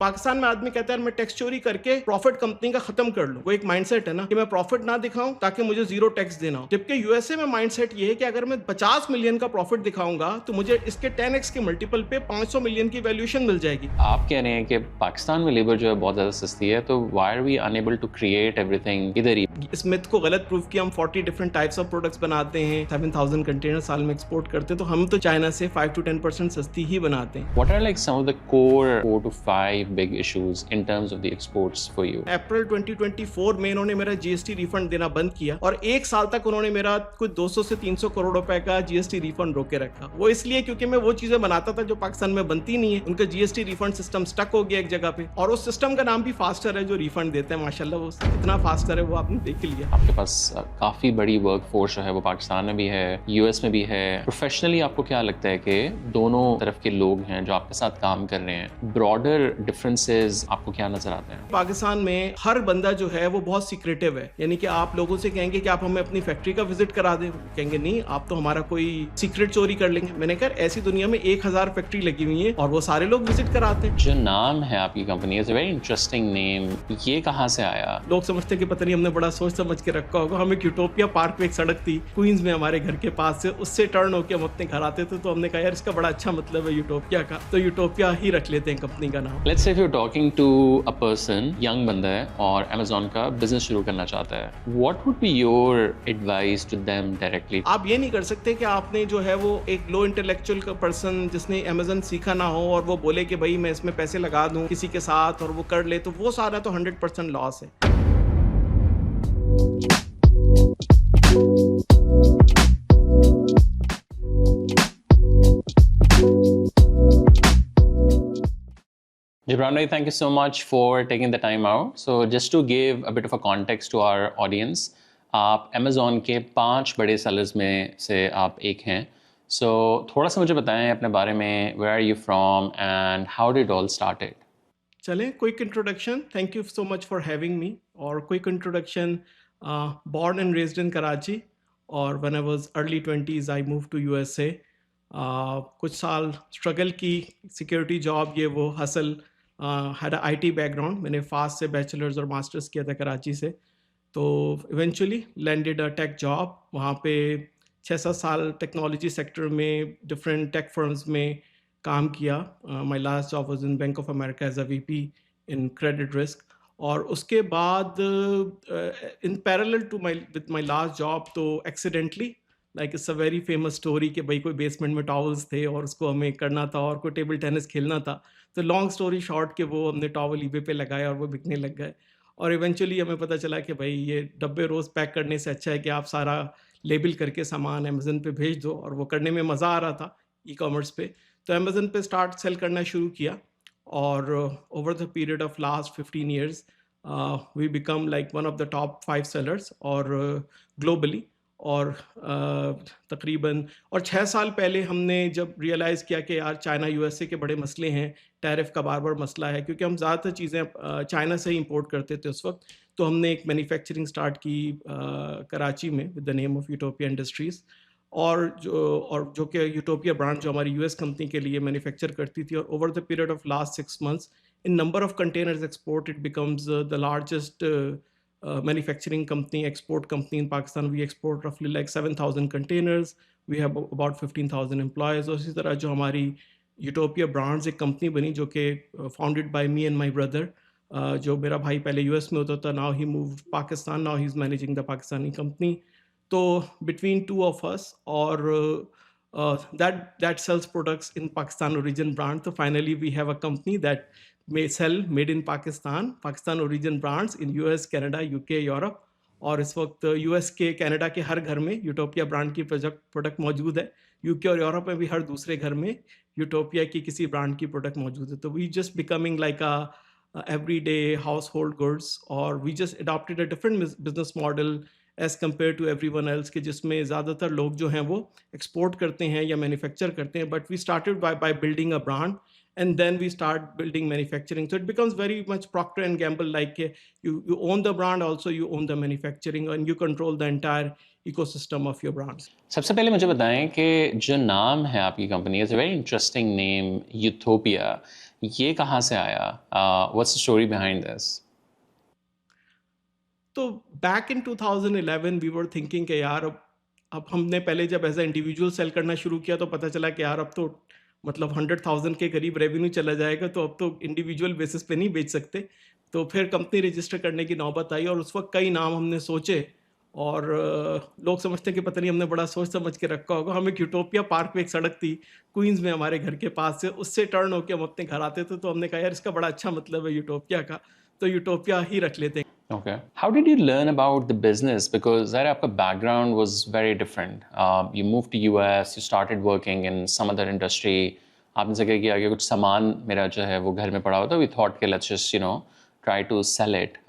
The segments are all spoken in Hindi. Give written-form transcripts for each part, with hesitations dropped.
पाकिस्तान में आदमी कहता है मैं टैक्स चोरी करके प्रॉफिट कंपनी का खत्म कर लूं। वो एक माइंडसेट है ना कि मैं प्रॉफिट ना दिखाऊं ताकि मुझे जीरो टैक्स देना हो। जबकि यूएसए में माइंडसेट ये है कि अगर मैं 50 मिलियन का प्रॉफिट दिखाऊंगा तो मुझे इसके 10x के मल्टीपल पे 500 मिलियन की वैल्यूएशन मिल जाएगी। आप कह रहे हैं कि पाकिस्तान में लेबर जो है बहुत ज़्यादा सस्ती है, तो why are we unable to create everything इधर ही? इस मिथ को गलत प्रूव किया। हम 40 डिफरेंट टाइप्स ऑफ प्रोडक्ट्स बनाते हैं, 7000 कंटेनर साल में एक्सपोर्ट करते हैं, तो हम तो चाइना से 5 to 10% सस्ती ही बनाते हैं। What are like some of the core 4 to 5 big issues in terms of the exports for you? अप्रैल 2024 में इन्होंने मेरा जीएसटी रिफंड देना बंद किया और एक साल तक उन्होंने मेरा कुछ 200 से 300 करोड़ रुपए का जीएसटी रिफंड रोके रखा। वो इसलिए क्योंकि मैं वो चीजें बनाता था जो पाकिस्तान में बनती नहीं है। उनका जीएसटी रिफंड सिस्टम स्टक हो गया एक जगह पे, और उस सिस्टम का नाम भी फास्टर है जो रिफंड देते हैं। माशाल्लाह वो कितना फास्टर है वो आपने देख लिया। आपके पास काफ़ी बड़ी वर्क फोर्स जो है वो पाकिस्तान में भी है, यूएस में भी है। प्रोफेशनली आपको क्या लगता है कि दोनों तरफ के लोग हैं जो आपके साथ काम कर रहे हैं, ब्रॉडर डिफरेंसेस आपको क्या नजर आते हैं? पाकिस्तान में हर बंदा जो है वो बहुत सीक्रेटिव है। यानी कि आप लोगों से कहेंगे कि आप हमें अपनी फैक्ट्री का विजिट करा दें, कहेंगे नहीं आप तो हमारा कोई सीक्रेट चोरी कर लेंगे। मैंने कहा ऐसी दुनिया में 1000 फैक्ट्री लगी हुई है और वो सारे लोग विजिट कराते हैं। जो नाम है आपकी company, is a very interesting name, ये कहाँ से आया? लोग समझते हैं कि पता नहीं हमने बड़ा सोच समझ के रखा होगा। हम एक यूटोपिया पार्क पे एक सड़क थी क्वींस में हमारे घर के पास से, उससे टर्न होकर हम अपने घर आते थे, तो हमने कहा यार इसका बड़ा अच्छा मतलब है यूटोपिया का, तो यूटोपिया ही रख लेते हैं कंपनी का नाम। Let's say if you are talking to a person, young बंदा है और अमेज़न का बिजनेस शुरू करना चाहता है, what would be your advice to them directly? आप ये नहीं कर सकते कि आपने जो है वो एक लो इंटेलेक्चुअल का पर्सन जिसने अमेजन सीखा ना हो और वो बोले कि भाई मैं इसमें पैसे लगा दूं किसी के साथ और वो कर ले, तो वो सारा तो 100% लॉस है। Gibran bhai, thank you so much for taking the time out. So just to give a bit of a context to our audience, आप Amazon के 5 बड़े sellers में से आप एक हैं. So थोड़ा सा मुझे बताएं अपने बारे में, where are you from and how did it all started? चलें, quick introduction. Thank you so much for having me. और quick introduction, born and raised in Karachi, और when I was early 20s I moved to USA। कुछ साल स्ट्रगल की, सिक्योरिटी जॉब ये वो hustle, had a IT background. मैंने फास्ट से बैचलर्स और मास्टर्स किया था कराची से, तो eventually landed a tech job. वहाँ पे 6-7 साल टेक्नोलॉजी सेक्टर में डिफरेंट टेक फर्म्स में काम किया। My last job was in Bank of America as a VP in credit risk. और उसके बाद in parallel to my with my last job, तो accidentally like it's a very famous story कि भाई कोई बेसमेंट में टॉवल्स थे और उसको हमें करना था और कोई टेबल टेनिस खेलना था। तो लॉन्ग स्टोरी शॉर्ट के वो हमने टॉवल ईबे पे लगाया और वो बिकने लग गए। और इवेंचुअली हमें पता चला कि भाई ये डब्बे रोज़ पैक करने से अच्छा है कि आप सारा लेबल करके सामान अमेज़न पे भेज दो, और वो करने में मज़ा आ रहा था ई कॉमर्स पे। तो अमेज़न पे स्टार्ट सेल करना शुरू किया, और over the period of last 15 years we become like one of the top 5 sellers और ग्लोबली। और तकरीबन 6 साल पहले हमने जब रियलाइज़ किया कि यार चाइना यूएसए के बड़े मसले हैं, टैरिफ का बार बार मसला है, क्योंकि हम ज़्यादातर चीज़ें चाइना से ही इंपोर्ट करते थे उस वक्त। तो हमने एक मैन्युफैक्चरिंग स्टार्ट की कराची में with the name of utopia industries, और जो कि यूटोपिया ब्रांड जो हमारी यूएस कंपनी के लिए मैन्युफैक्चर करती थी। और over the period of last 6 months in number of containers export it becomes the largest manufacturing company, export company in Pakistan. We export roughly like 7,000 containers. We have about 15,000 employees. और इसी तरह जो हमारी यूटोपिया ब्रांड्स एक कंपनी बनी जो कि founded by me and my brother, जो मेरा भाई पहले यूएस में होता था, now he moved Pakistan, now he is managing the Pakistani company. तो बिटवीन टू ऑफ अस, और that sells products in Pakistan origin brand. So finally we have a company that may sell made in Pakistan origin brands in US, Canada, UK, Europe। और इस वक्त यूएस के, कनाडा के हर घर में यूटोपिया ब्रांड की प्रोडक्ट मौजूद है। यूके और यूरोप में भी हर दूसरे घर में यूटोपिया की किसी ब्रांड की प्रोडक्ट मौजूद है। तो we just becoming like a everyday हाउस होल्ड गुड्स, और we just adopted a different business model as compare to everyone else, के जिसमें ज़्यादातर लोग जो हैं वो एक्सपोर्ट करते हैं या मैन्युफैक्चर करते हैं। But we started by building a brand and then we start building manufacturing. So it becomes very much Procter and Gamble, like you own the brand, also you own the manufacturing, and you control the entire ecosystem of your brand. सबसे पहले मुझे बताएं कि जो नाम है आपकी company, is a very interesting name, Youthopia, ये कहाँ से आया? What's the story behind this? तो back in 2011 we were thinking कि यार अब हमने पहले जब एज ए इंडिविजुअल सेल करना शुरू किया तो पता चला कि यार अब तो मतलब 100,000 के करीब रेवेन्यू चला जाएगा, तो अब तो इंडिविजुअल बेसिस पे नहीं बेच सकते। तो फिर कंपनी रजिस्टर करने की नौबत आई, और उस वक्त कई नाम हमने सोचे, और लोग समझते हैं कि पता नहीं हमने बड़ा सोच समझ के रखा होगा। हम एक यूटोपिया पार्क में, एक सड़क थी क्वींस में हमारे घर के पास से, उससे टर्न होकर हम अपने घर आते थे, तो हमने कहा यार इसका बड़ा अच्छा मतलब है यूटोपिया का, तो यूटोपिया ही रख लेते हैं। Okay. How did you learn about the business? Because that आपका background was very different. You moved to US, you started working in some other industry. आपने जगह किया कि कुछ सामान मेरा जो है वो घर में पड़ा हुआ था. We thought कि let's just try to sell it.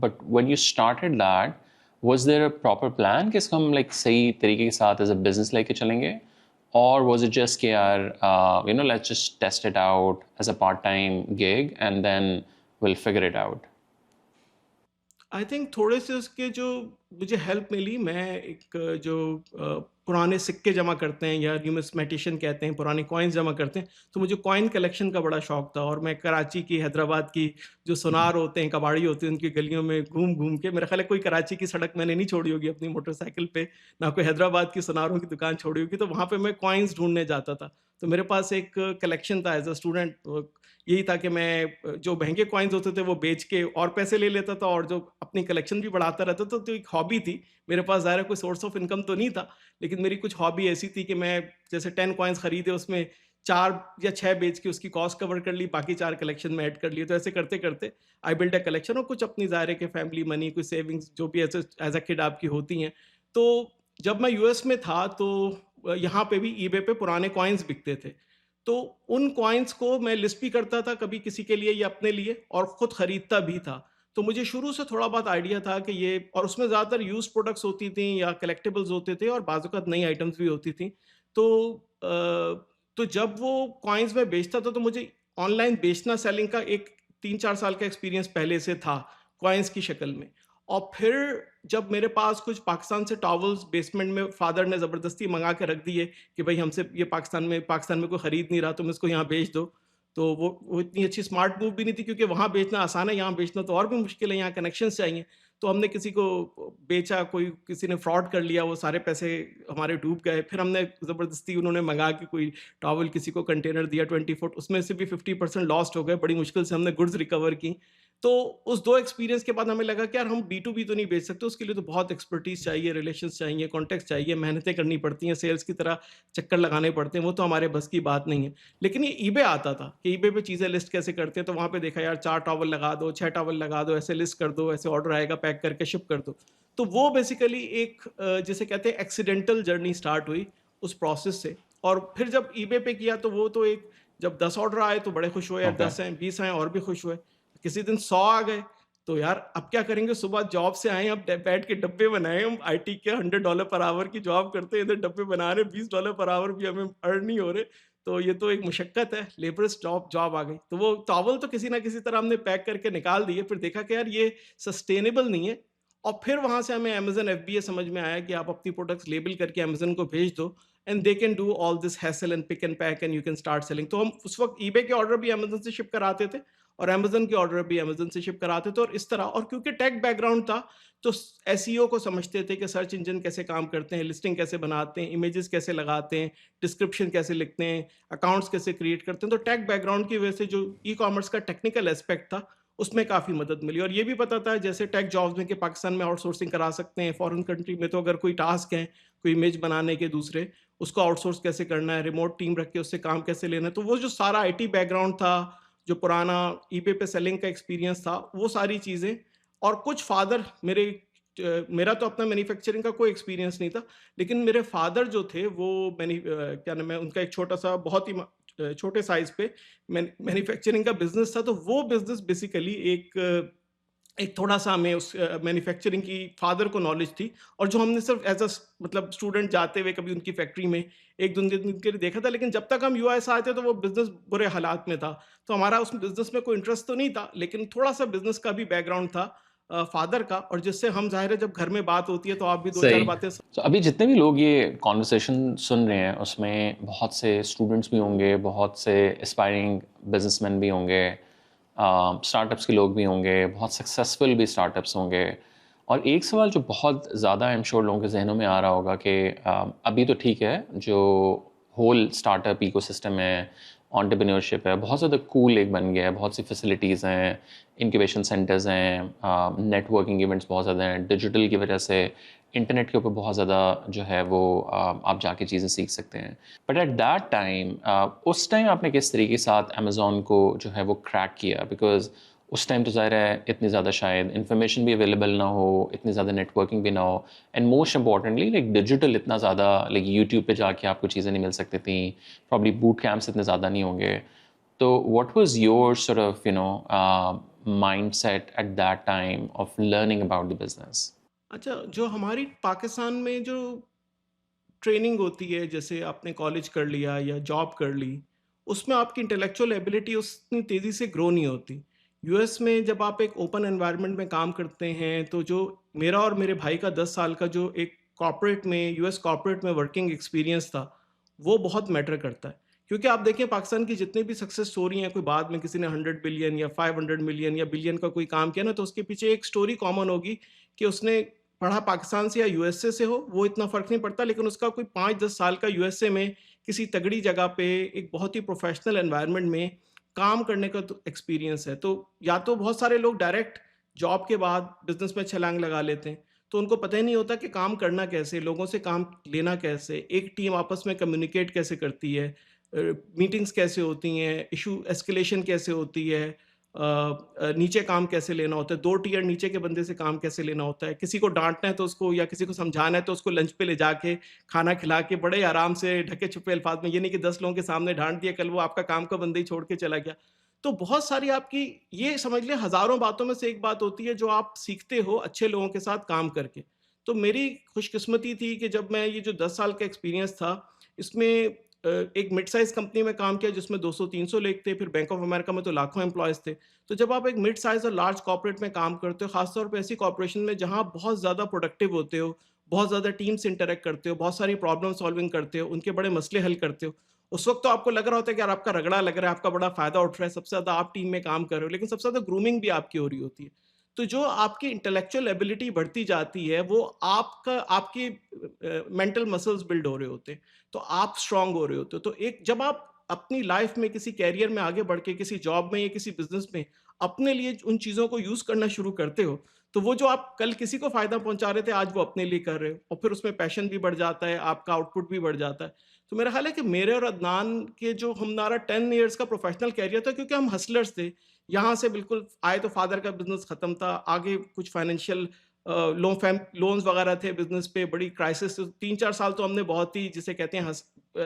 But when you started that, was there a proper plan कि इसको हम like सही तरीके के साथ as a business लेके चलेंगे? Or was it just कि यार let's just test it out as a part-time gig and then we'll figure it out? I think थोड़े से उसके जो मुझे हेल्प मिली, मैं एक जो पुराने सिक्के जमा करते हैं या न्यूमिस्मेटिशियन कहते हैं, पुराने कॉइन्स जमा करते हैं, तो मुझे कॉइन कलेक्शन का बड़ा शौक था। और मैं कराची की, हैदराबाद की जो सुनार होते हैं, कबाड़ी होते हैं, उनकी गलियों में घूम घूम के, मेरा ख्याल है कोई कराची की सड़क मैंने नहीं छोड़ी होगी अपनी मोटरसाइकिल पे, ना कोई हैदराबाद की सुनारों की दुकान छोड़ी होगी, तो वहाँ पे मैं कॉइन्स ढूंढने जाता था। तो मेरे पास एक कलेक्शन था एज अ स्टूडेंट। यही था कि मैं जो महंगे कॉइन्स होते थे वो बेच के और पैसे ले लेता था, और जो अपनी कलेक्शन भी बढ़ाता रहता था। तो एक हॉबी थी मेरे पास, ज़ाहिर है कोई सोर्स ऑफ इनकम तो नहीं था, लेकिन मेरी कुछ हॉबी ऐसी थी कि मैं जैसे 10 कॉइन्स खरीदे, उसमें 4 या 6 बेच के उसकी कॉस्ट कवर कर ली, बाकी 4 कलेक्शन में ऐड कर लिए। तो ऐसे करते-करते आई बिल्ड अ कलेक्शन, और कुछ अपनी ज़ाहिर है कि फैमिली मनी, कुछ सेविंग्स जो भी ऐसे एज़ अ किड आपकी होती हैं। तो जब मैं यूएस में था तो यहाँ पे भी ईबे पे पुराने कॉइन्स बिकते थे। तो उन कॉइन्स को मैं लिस्ट भी करता था, कभी किसी के लिए या अपने लिए, और खुद खरीदता भी था। तो मुझे शुरू से थोड़ा बहुत आइडिया था कि ये, और उसमें ज़्यादातर यूज्ड प्रोडक्ट्स होती थी या कलेक्टिबल्स होते थे, और बाज़ औक़ात नई आइटम्स भी होती थी। तो तो जब वो कॉइन्स मैं बेचता था तो मुझे ऑनलाइन बेचना, सेलिंग का एक 3-4 साल का एक्सपीरियंस पहले से था, कॉइन्स की शक्ल में। और फिर जब मेरे पास कुछ पाकिस्तान से टॉवल्स बेसमेंट में फादर ने ज़बरदस्ती मंगा के रख दिए कि भाई हमसे ये पाकिस्तान में कोई ख़रीद नहीं रहा, तुम इसको यहाँ बेच दो। तो वो इतनी अच्छी स्मार्ट मूव भी नहीं थी, क्योंकि वहाँ बेचना आसान है, यहाँ बेचना तो और भी मुश्किल है, यहाँ कनेक्शंस चाहिए। तो हमने किसी को बेचा, किसी ने फ्रॉड कर लिया, वो सारे पैसे हमारे डूब गए। फिर हमने ज़बरदस्ती, उन्होंने मंगा के कोई टॉवल किसी को कंटेनर दिया 20 फुट, उसमें से भी 50% लॉस्ट हो गए। बड़ी मुश्किल से हमने गुड्स रिकवर की। तो उस 2 एक्सपीरियंस के बाद हमें लगा कि यार हम बी टू बी तो नहीं बेच सकते, उसके लिए तो बहुत एक्सपर्टीज़ चाहिए, रिलेशंस चाहिए, कॉन्टैक्ट्स चाहिए, मेहनतें करनी पड़ती हैं, सेल्स की तरह चक्कर लगाने पड़ते हैं, वो तो हमारे बस की बात नहीं है। लेकिन ये ईबे आता था कि ईबे पे चीज़ें लिस्ट कैसे करते हैं, तो वहाँ पे देखा यार 4 टॉवल लगा दो, 6 टॉवल लगा दो, ऐसे लिस्ट कर दो, ऐसे ऑर्डर आएगा, पैक करके शिप कर दो। तो वो बेसिकली एक जिसे कहते हैं एक्सीडेंटल जर्नी स्टार्ट हुई उस प्रोसेस से। और फिर जब ईबे पे किया तो वो तो एक, जब 10 ऑर्डर आए तो बड़े खुश हुए, यार Okay. 10 हैं, 20 आए और भी खुश हुए। किसी दिन 100 आ गए, तो यार अब क्या करेंगे, सुबह जॉब से आए, अब बैठ के डब्बे बनाए, हम आईटी के $100 पर आवर की जॉब करते हैं, इधर डब्बे बना रहे, $20 पर आवर भी हमें अर्न नहीं हो रहे। तो ये तो एक मुशक्कत है, लेबरस जॉब जॉब आ गई। तो वो टॉवल तो किसी ना किसी तरह हमने पैक करके निकाल दिए। फिर देखा कि यार ये सस्टेनेबल नहीं है, और फिर वहां से हमें अमेजन एफबीए समझ में आया कि आप अपनी प्रोडक्ट्स लेबल करके अमेजन को भेज दो, and they can do all this hassle and pick and pack, and you can start selling. तो हम उस वक्त ईबे के ऑर्डर भी अमेजन से शिप कराते थे, और अमेजन के ऑर्डर भी अमेजन से शिप कराते थे, और इस तरह। और क्योंकि टेक बैकग्राउंड था, तो एसईओ को समझते थे कि सर्च इंजन कैसे काम करते हैं, लिस्टिंग कैसे बनाते हैं, इमेजेस कैसे लगाते हैं, डिस्क्रिप्शन कैसे लिखते हैं, अकाउंट्स कैसे क्रिएट करते हैं। तो टेक बैकग्राउंड की वजह से जो ई कॉमर्स का टेक्निकल एस्पेक्ट था, उसमें काफ़ी मदद मिली। और ये भी पता था जैसे टेक जॉब्स में कि पाकिस्तान में आउटसोर्सिंग करा सकते हैं, फॉरेन कंट्री में तो अगर कोई टास्क है, कोई इमेज बनाने के दूसरे, उसको आउटसोर्स कैसे करना है, रिमोट टीम रख के उससे काम कैसे लेना है। तो वो जो सारा आईटी बैकग्राउंड था, जो पुराना ईबे पे सेलिंग का एक्सपीरियंस था, वो सारी चीज़ें। और कुछ फादर मेरा तो अपना मैन्युफैक्चरिंग का कोई एक्सपीरियंस नहीं था, लेकिन मेरे फादर जो थे वो क्या नाम है उनका, एक छोटा सा, बहुत ही छोटे साइज पे मैन्युफैक्चरिंग का बिजनेस था। तो वो बिजनेस बेसिकली एक एक थोड़ा-सा हमें उस मैन्युफैक्चरिंग की फ़ादर को नॉलेज थी, और जो हमने सिर्फ़ एज़ मतलब स्टूडेंट जाते हुए कभी उनकी फैक्ट्री में 1-2 दिन के लिए देखा था, लेकिन जब तक हम यूएस आए थे तो वो बिज़नेस बुरे हालात में था। तो हमारा उस बिज़नेस में कोई इंटरेस्ट तो नहीं था, लेकिन थोड़ा-सा बिज़नेस का भी बैकग्राउंड था फ़ादर का, और जिससे हम ज़ाहिर है जब घर में बात होती है तो आप भी 2-4 सही। बातें तो अभी जितने भी लोग ये कॉन्वर्सेशन सुन रहे हैं, उसमें बहुत से स्टूडेंट्स भी होंगे, बहुत से एस्पायरिंग बिजनेसमैन भी होंगे, स्टार्टअप्स के लोग भी होंगे, बहुत सक्सेसफुल भी स्टार्टअप्स होंगे। और एक सवाल जो बहुत ज़्यादा आई एम श्योर लोगों के जहनों में आ रहा होगा कि अभी तो ठीक है, जो होल स्टार्टअप इकोसिस्टम है, एंटरप्रेन्योरशिप है, बहुत ज़्यादा कूल एक बन गया है, बहुत सी फैसिलिटीज़ हैं, इंक्यूबेशन सेंटर्स हैं, नेटवर्किंग इवेंट्स बहुत ज़्यादा हैं, डिजिटल की वजह से इंटरनेट के ऊपर बहुत ज़्यादा जो है वो आप जाके चीज़ें सीख सकते हैं। बट एट दैट टाइम उस टाइम आपने किस तरीके के साथ अमेज़ॉन को जो है वो क्रैक किया? बिकॉज़ उस टाइम तो ज़ाहिर है इतनी ज़्यादा शायद इन्फॉर्मेशन भी अवेलेबल ना हो, इतनी ज़्यादा नेटवर्किंग भी ना हो, and most importantly like digital इतना ज़्यादा, लाइक यूट्यूब पे जाके आपको चीज़ें नहीं मिल सकती थी, प्रॉब्ली बूट कैंप्स इतने ज़्यादा नहीं होंगे। तो what was your sort of mindset at that time of learning about the business? अच्छा, जो हमारी पाकिस्तान में जो ट्रेनिंग होती है, जैसे आपने कॉलेज कर लिया या जॉब कर ली, उसमें आपकी इंटेलेक्चुअल एबिलिटी उतनी तेज़ी से ग्रो नहीं होती। यूएस में जब आप एक ओपन एनवायरनमेंट में काम करते हैं, तो जो मेरा और मेरे भाई का 10 साल का जो एक कॉर्पोरेट में, यूएस कॉर्पोरेट में वर्किंग एक्सपीरियंस था, वो बहुत मैटर करता है। क्योंकि आप देखें पाकिस्तान की जितनी भी सक्सेस स्टोरी हैं, कोई बाद में किसी ने 100 बिलियन या 500 मिलियन या बिलियन का कोई काम किया ना, तो उसके पीछे एक स्टोरी कॉमन होगी कि उसने पढ़ा पाकिस्तान से या यूएसए से हो, वो इतना फ़र्क नहीं पड़ता, लेकिन उसका कोई 5-10 साल का यूएसए में किसी तगड़ी जगह पे एक बहुत ही प्रोफ़ेशनल एनवायरनमेंट में काम करने का तो एक्सपीरियंस है। तो या तो बहुत सारे लोग डायरेक्ट जॉब के बाद बिज़नेस में छलांग लगा लेते हैं, तो उनको पता ही नहीं होता कि काम करना कैसे, लोगों से काम लेना कैसे, एक टीम आपस में कम्युनिकेट कैसे करती है, मीटिंग्स कैसे होती हैं, इश्यू एस्केलेशन कैसे होती है, नीचे काम कैसे लेना होता है, 2 टियर नीचे के बंदे से काम कैसे लेना होता है, किसी को डाँटना है तो उसको, या किसी को समझाना है तो उसको लंच पे ले जाके खाना खिला के बड़े आराम से ढके-छुपे अल्फाज में, ये नहीं कि 10 लोगों के सामने डाँट दिया, कल वो आपका काम का बंदा ही छोड़ के चला गया। तो बहुत सारी आपकी, ये समझ लें हज़ारों बातों में से एक बात होती है जो आप सीखते हो अच्छे लोगों के साथ काम करके। तो मेरी खुशकिस्मती थी कि जब मैं ये जो 10 साल का एक्सपीरियंस था, इसमें एक मिड साइज़ कंपनी में काम किया जिसमें 200-300 लोग थे, फिर बैंक ऑफ अमेरिका में तो लाखों एम्प्लॉइज़ थे। तो जब आप एक मिड साइज़ और लार्ज कॉर्पोरेट में काम करते हो, खास तौर पे ऐसी कॉर्पोरेशन में जहाँ आप बहुत ज़्यादा प्रोडक्टिव होते हो, बहुत ज़्यादा टीम से इंटरैक्ट करते हो, बहुत सारी प्रॉब्लम सॉल्विंग करते हो, उनके बड़े मसले हल करते हो। उस वक़्त तो आपको लग रहा होता है कि यार आपका रगड़ा लग रहा है, आपका बड़ा फ़ायदा उठ रहा है, सबसे ज़्यादा आप टीम में काम कर रहे हो, लेकिन सबसे ज़्यादा ग्रूमिंग भी आपकी हो रही होती है। तो जो आपकी इंटेलेक्चुअल एबिलिटी बढ़ती जाती है, वो आपके मेंटल मसल्स बिल्ड हो रहे होते हैं, तो आप स्ट्रॉन्ग हो रहे होते हो। तो एक जब आप अपनी लाइफ में किसी कैरियर में आगे बढ़ के किसी जॉब में या किसी बिज़नेस में अपने लिए उन चीज़ों को यूज़ करना शुरू करते हो, तो वो जो आप कल किसी को फ़ायदा पहुँचा रहे थे, आज वो अपने लिए कर रहे हो, और फिर उसमें पैशन भी बढ़ जाता है, आपका आउटपुट भी बढ़ जाता है। तो मेरा ख़्याल है कि मेरे और अदनान के जो हमारा 10 इयर्स का प्रोफ़ेशनल कैरियर था, क्योंकि हम हसलर्स थे। यहाँ से बिल्कुल आए तो फ़ादर का बिज़नेस ख़त्म था, आगे कुछ फ़ाइनेंशियल लोन्स वग़ैरह थे बिज़नेस पे, बड़ी क्राइसिस, 3-4 साल तो हमने बहुत ही जिसे कहते हैं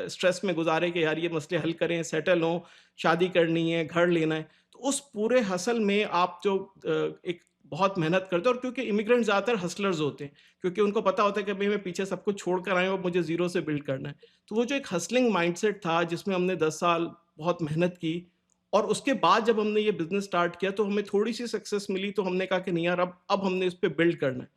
स्ट्रेस में गुज़ारे कि यार ये मसले हल करें, सेटल हों, शादी करनी है, घर लेना है। तो उस पूरे हसल में आप जो एक बहुत मेहनत करते हो, और क्योंकि इमिग्रेंट ज़्यादातर हसलर्स होते हैं, क्योंकि उनको पता होता है कि भई मैं पीछे सब कुछ छोड़ कर आया हूँ, अब मुझे ज़ीरो से बिल्ड करना है। तो वो जो एक हसलिंग माइंडसेट था जिसमें हमने 10 साल बहुत मेहनत की, और उसके बाद जब हमने ये बिज़नेस स्टार्ट किया तो हमें थोड़ी-सी सक्सेस मिली, तो हमने कहा कि नहीं यार, अब हमने इस पे बिल्ड करना है।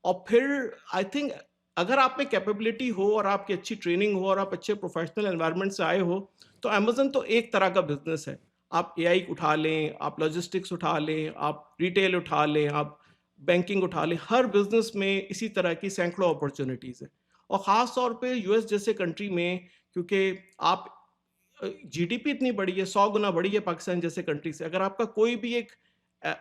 और फिर आई थिंक अगर आप में कैपेबिलिटी हो और आपकी अच्छी ट्रेनिंग हो और आप अच्छे प्रोफेशनल एनवायरनमेंट से आए हो, तो अमेज़न तो एक तरह का बिज़नेस है। आप एआई उठा लें, आप लॉजिस्टिक्स उठा लें, आप रिटेल उठा लें, आप बैंकिंग उठा लें, हर बिज़नेस में इसी तरह की सैकड़ों अपॉर्च्युनिटीज़ हैं। और ख़ास तौर पे यूएस जैसे कंट्री में, क्योंकि आप जीडीपी इतनी बड़ी है, 100 गुना बड़ी है पाकिस्तान जैसे कंट्री से। अगर आपका कोई भी एक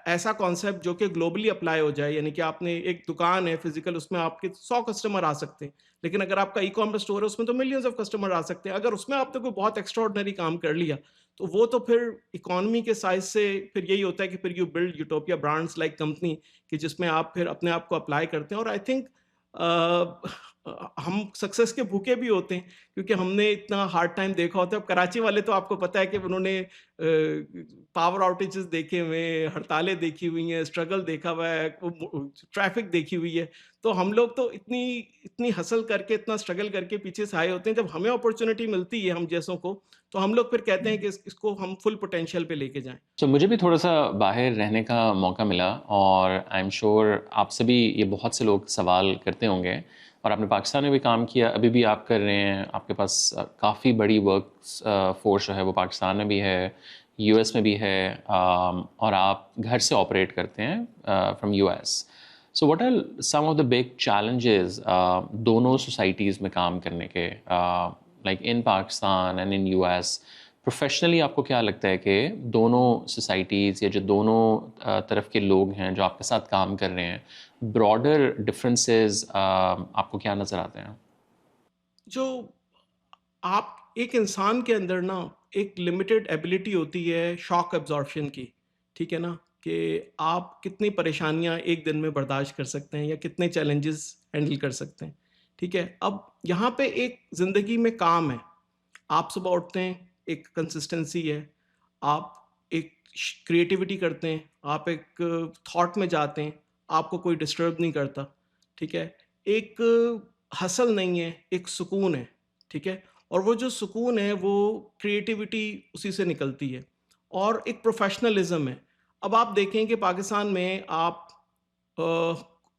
ऐसा कॉन्सेप्ट जो कि ग्लोबली अप्लाई हो जाए, यानी कि आपने एक दुकान है फिजिकल, उसमें आपके 100 कस्टमर आ सकते हैं, लेकिन अगर आपका ई कॉमर्स स्टोर है उसमें तो मिलियंस ऑफ कस्टमर आ सकते हैं। अगर उसमें आपने कोई बहुत एक्स्ट्राऑर्डिनरी काम कर लिया, तो वो तो फिर इकोनॉमी के साइज से फिर यही होता है कि फिर you build utopia brands like company, कि जिसमें आप फिर अपने आप को अप्लाई करते हैं। और आई थिंक हम सक्सेस के भूखे भी होते हैं क्योंकि हमने इतना हार्ड टाइम देखा होता है। अब कराची वाले तो आपको पता है कि उन्होंने पावर आउटेजेस देखे हुए हैं, हड़तालें देखी हुई हैं, स्ट्रगल देखा हुआ है, ट्रैफिक देखी हुई है। तो हम लोग तो इतनी इतनी हसल करके, इतना स्ट्रगल करके पीछे से आए होते हैं। जब हमें अपॉर्चुनिटी मिलती है हम जैसों को, तो हम लोग फिर कहते हैं कि इसको हम फुल पोटेंशियल पे लेके जाएं। तो मुझे भी थोड़ा सा बाहर रहने का मौका मिला, और आई एम श्योर आपसे भी ये बहुत से लोग सवाल करते होंगे। और आपने पाकिस्तान में भी काम किया, अभी भी आप कर रहे हैं, आपके पास काफ़ी बड़ी वर्क फोर्स जो है वो पाकिस्तान में भी है, यूएस में भी है, और आप घर से ऑपरेट करते हैं from US. So what are some of the big challenges दोनों सोसाइटीज़ में काम करने के, like in Pakistan and in US? Professionally आपको क्या लगता है कि दोनों सोसाइटीज़ या जो दोनों तरफ के लोग हैं जो आपके साथ काम कर रहे हैं, ब्रॉडर डिफरेंसेस आपको क्या नज़र आते हैं? जो आप एक इंसान के अंदर ना एक लिमिटेड एबिलिटी होती है शॉक एब्जॉर्प्शन की, ठीक है ना? कि आप कितनी परेशानियां एक दिन में बर्दाश्त कर सकते हैं या कितने चैलेंजेस हैंडल कर सकते हैं, ठीक है? अब यहाँ पे एक ज़िंदगी में काम है, आप सुबह उठते हैं, एक कंसिस्टेंसी है, आप एक क्रिएटिविटी करते हैं, आप एक थॉट में जाते हैं, आपको कोई डिस्टर्ब नहीं करता, ठीक है? एक हसल नहीं है, एक सुकून है, ठीक है? और वो जो सुकून है वो क्रिएटिविटी उसी से निकलती है, और एक प्रोफेशनलिज्म है। अब आप देखें कि पाकिस्तान में आप अ,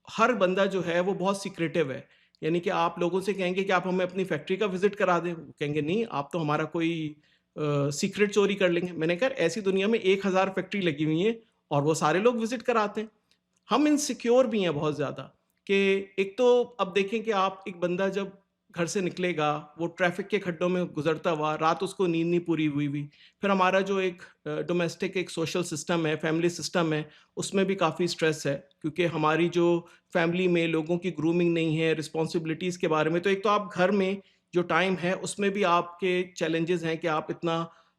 हर बंदा जो है वो बहुत सीक्रेटिव है। यानी कि आप लोगों से कहेंगे कि आप हमें अपनी फैक्ट्री का विज़िट करा दें, वो कहेंगे नहीं आप तो हमारा कोई सीक्रेट चोरी कर लेंगे। मैंने कहा ऐसी दुनिया में 1000 फैक्ट्री लगी हुई हैं और वो सारे लोग विज़िट कराते हैं। हम इनसिक्योर भी हैं बहुत ज़्यादा कि एक तो अब देखें कि आप एक बंदा जब घर से निकलेगा, वो ट्रैफ़िक के खड्डों में गुज़रता हुआ, रात उसको नींद नहीं पूरी हुई हुई। फिर हमारा जो एक डोमेस्टिक एक सोशल सिस्टम है, फैमिली सिस्टम है, उसमें भी काफ़ी स्ट्रेस है क्योंकि हमारी जो फैमिली में लोगों की ग्रूमिंग नहीं है, रिस्पॉन्सिबिलिटीज़ के बारे में। तो एक तो आप घर में जो टाइम है, उसमें भी आपके चैलेंजेज़ हैं कि आप इतना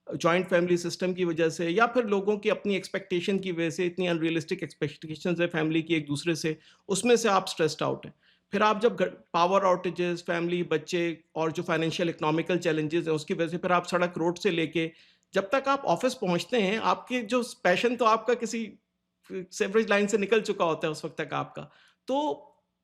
जॉइंट फैमिली सिस्टम की वजह से या फिर लोगों की अपनी एक्सपेक्टेशन की वजह से इतनी अनरियलिस्टिक एक्सपेक्टेशंस है फैमिली की एक दूसरे से, उसमें से आप स्ट्रेस्ड आउट हैं। फिर आप जब पावर आउटेजेस, फैमिली, बच्चे और जो फाइनेंशियल इकोनॉमिकल चैलेंजेस हैं उसकी वजह से फिर आप सड़क रोड से लेके जब तक आप ऑफिस पहुंचते हैं, आपके जो पैशन तो आपका किसी सेवरेज लाइन से निकल चुका होता है उस वक्त तक आपका। तो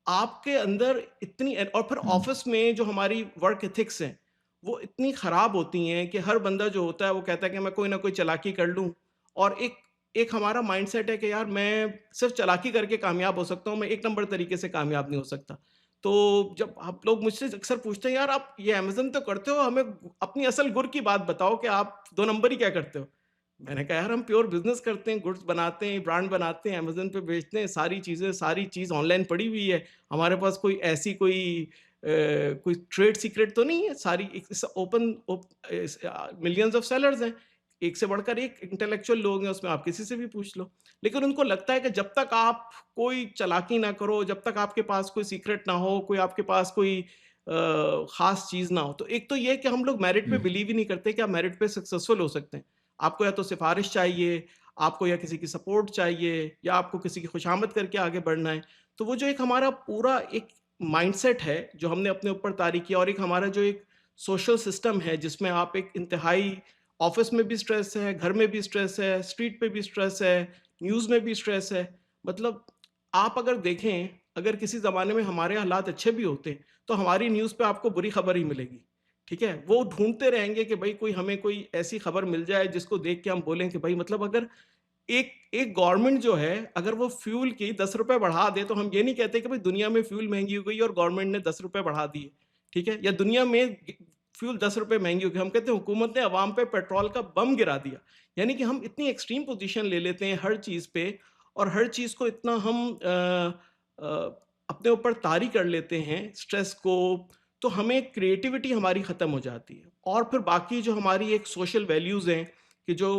आपके अंदर इतनी और फिर ऑफिस में जो हमारी वर्क एथिक्स हैं वो इतनी खराब होती हैं कि हर बंदा जो होता है वो कहता है कि मैं कोई ना कोई चालाकी कर लूं, और एक एक हमारा माइंडसेट है कि यार मैं सिर्फ चालाकी करके कामयाब हो सकता हूँ, मैं एक नंबर तरीके से कामयाब नहीं हो सकता। तो जब आप लोग मुझसे अक्सर पूछते हैं यार आप ये अमेज़न तो करते हो, हमें अपनी असल गुर की बात बताओ कि आप 2 नंबर ही क्या करते हो? मैंने कहा यार हम प्योर बिज़नेस करते हैं, गुड्स बनाते हैं, ब्रांड बनाते हैं, अमेज़न पे बेचते हैं, सारी चीज़ ऑनलाइन पड़ी हुई है। हमारे पास कोई ऐसी कोई ट्रेड सीक्रेट तो नहीं है, सारी एक ओपन मिलियंस ऑफ सेलर्स हैं, एक से बढ़कर एक इंटेलेक्चुअल लोग हैं उसमें, आप किसी से भी पूछ लो। लेकिन उनको लगता है कि जब तक आप कोई चालाकी ना करो, जब तक आपके पास कोई सीक्रेट ना हो, कोई आपके पास कोई ख़ास चीज़ ना हो, तो एक तो ये है कि हम लोग मेरिट पे बिलीव ही नहीं करते कि आप मेरिट पे सक्सेसफुल हो सकते हैं। आपको या तो सिफ़ारिश चाहिए, आपको या किसी की सपोर्ट चाहिए, या आपको किसी की खुशामद करके आगे बढ़ना है। तो वो जो एक हमारा पूरा एक माइंडसेट है जो हमने अपने ऊपर तारी किया, और एक हमारा जो एक सोशल सिस्टम है जिसमें आप एक इंतहाई ऑफिस में भी स्ट्रेस है, घर में भी स्ट्रेस है, स्ट्रीट पे भी स्ट्रेस है, न्यूज़ में भी स्ट्रेस है। मतलब आप अगर देखें, अगर किसी ज़माने में हमारे हालात अच्छे भी होते तो हमारी न्यूज़ पे आपको बुरी खबर ही मिलेगी, ठीक है? वो ढूंढते रहेंगे कि भाई कोई हमें कोई ऐसी खबर मिल जाए जिसको देख के हम बोलें कि भाई मतलब अगर एक एक गवर्नमेंट जो है अगर वो फ्यूल की 10 रुपए बढ़ा दे, तो हम ये नहीं कहते कि भाई दुनिया में फ्यूल महंगी हो गई और गवर्नमेंट ने 10 रुपए बढ़ा दिए, ठीक है? या दुनिया में फ्यूल 10 रुपए महंगी हो गई, हम कहते हैं हुकूमत ने अवाम पे पेट्रोल का बम गिरा दिया। यानी कि हम इतनी एक्सट्रीम पोजीशन ले लेते हैं हर चीज़ पे, और हर चीज़ को इतना हम अपने ऊपर तारी कर लेते हैं स्ट्रेस को, तो हमें क्रिएटिविटी हमारी ख़त्म हो जाती है। और फिर बाकी जो हमारी एक सोशल वैल्यूज़ हैं कि जो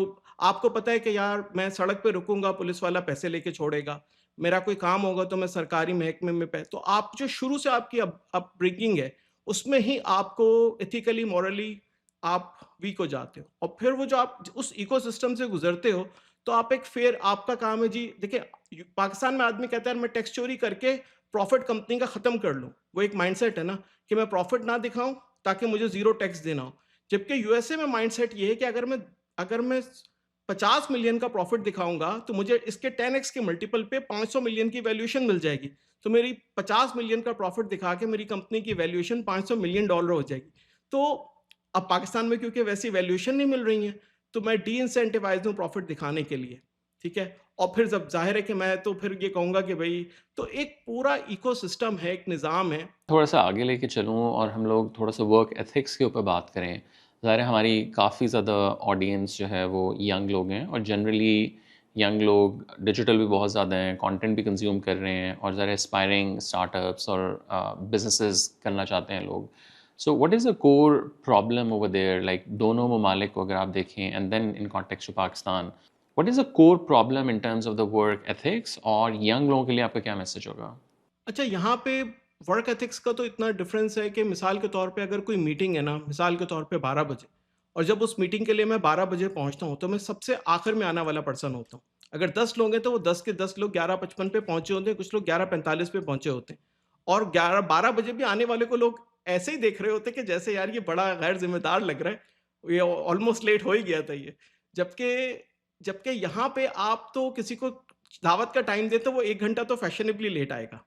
आपको पता है कि यार मैं सड़क पे रुकूँगा, पुलिस वाला पैसे लेके छोड़ेगा। मेरा कोई काम होगा तो मैं सरकारी महकमे में तो आप जो शुरू से आपकी अपब्रिंगिंग है, उसमें ही आपको एथिकली, मॉरली आप वीक हो जाते हो। और फिर वो जो आप उस इकोसिस्टम से गुज़रते हो, तो आप एक फेयर, आपका काम है जी, देखिए पाकिस्तान में आदमी कहता है मैं टैक्स चोरी करके प्रॉफिट कंपनी का खत्म कर लूं, वो एक माइंडसेट है ना कि मैं प्रॉफिट ना दिखाऊं ताकि मुझे जीरो टैक्स देना हो। जबकि यूएसए में माइंडसेट ये है कि अगर मैं 50 मिलियन का प्रॉफिट दिखाऊंगा तो मुझे इसके 10x के मल्टीपल पे 500 मिलियन की वैल्यूएशन मिल जाएगी। तो मेरी 50 मिलियन का प्रॉफिट दिखा के मेरी कंपनी की वैल्यूएशन 500 मिलियन डॉलर हो जाएगी। तो अब पाकिस्तान में क्योंकि वैसी वैल्यूएशन नहीं मिल रही है, तो मैं डी इंसेंटिवाइज हूँ प्रॉफिट दिखाने के लिए। ठीक है, और फिर जब जाहिर है कि मैं तो फिर ये कहूंगा कि भाई, तो एक पूरा इकोसिस्टम है, एक निज़ाम है। थोड़ा-सा आगे लेके चलूँ और हम लोग थोड़ा-सा वर्क एथिक्स के ऊपर बात करें। ज़ाहिर है हमारी काफ़ी ज़्यादा ऑडियंस जो है वो यंग लोग हैं और जनरली यंग लोग डिजिटल भी बहुत ज़्यादा हैं, कंटेंट भी कंज़्यूम कर रहे हैं और ज़रा एस्पायरिंग स्टार्टअप्स और बिज़नेसेस करना चाहते हैं लोग। So what is the core problem over there like दोनों ममालिक को अगर आप देखें and then in context to Pakistan, what is the core problem in terms of the work ethics और यंग लोगों के लिए आपका क्या मैसेज होगा? अच्छा, यहाँ पे वर्क एथिक्स का तो इतना डिफरेंस है कि मिसाल के तौर पे अगर कोई मीटिंग है ना, मिसाल के तौर पे 12 बजे, और जब उस मीटिंग के लिए मैं 12 बजे पहुँचता हूँ, तो मैं सबसे आखिर में आने वाला पर्सन होता हूँ। अगर 10 लोग हैं, तो वो 10 के 10 लोग 11:55 पे पहुँचे होते हैं, कुछ लोग 11:45 पे पहुँचे होते हैं। और 11-12 बजे भी आने वाले को लोग ऐसे ही देख रहे होते हैं कि जैसे यार ये बड़ा गैर ज़िम्मेदार लग रहा है, ये ऑलमोस्ट लेट हो ही गया था ये। जबकि जबकि यहाँ पे आप तो किसी को दावत का टाइम देते हो, वो 1 घंटा तो फैशनेबली लेट आएगा।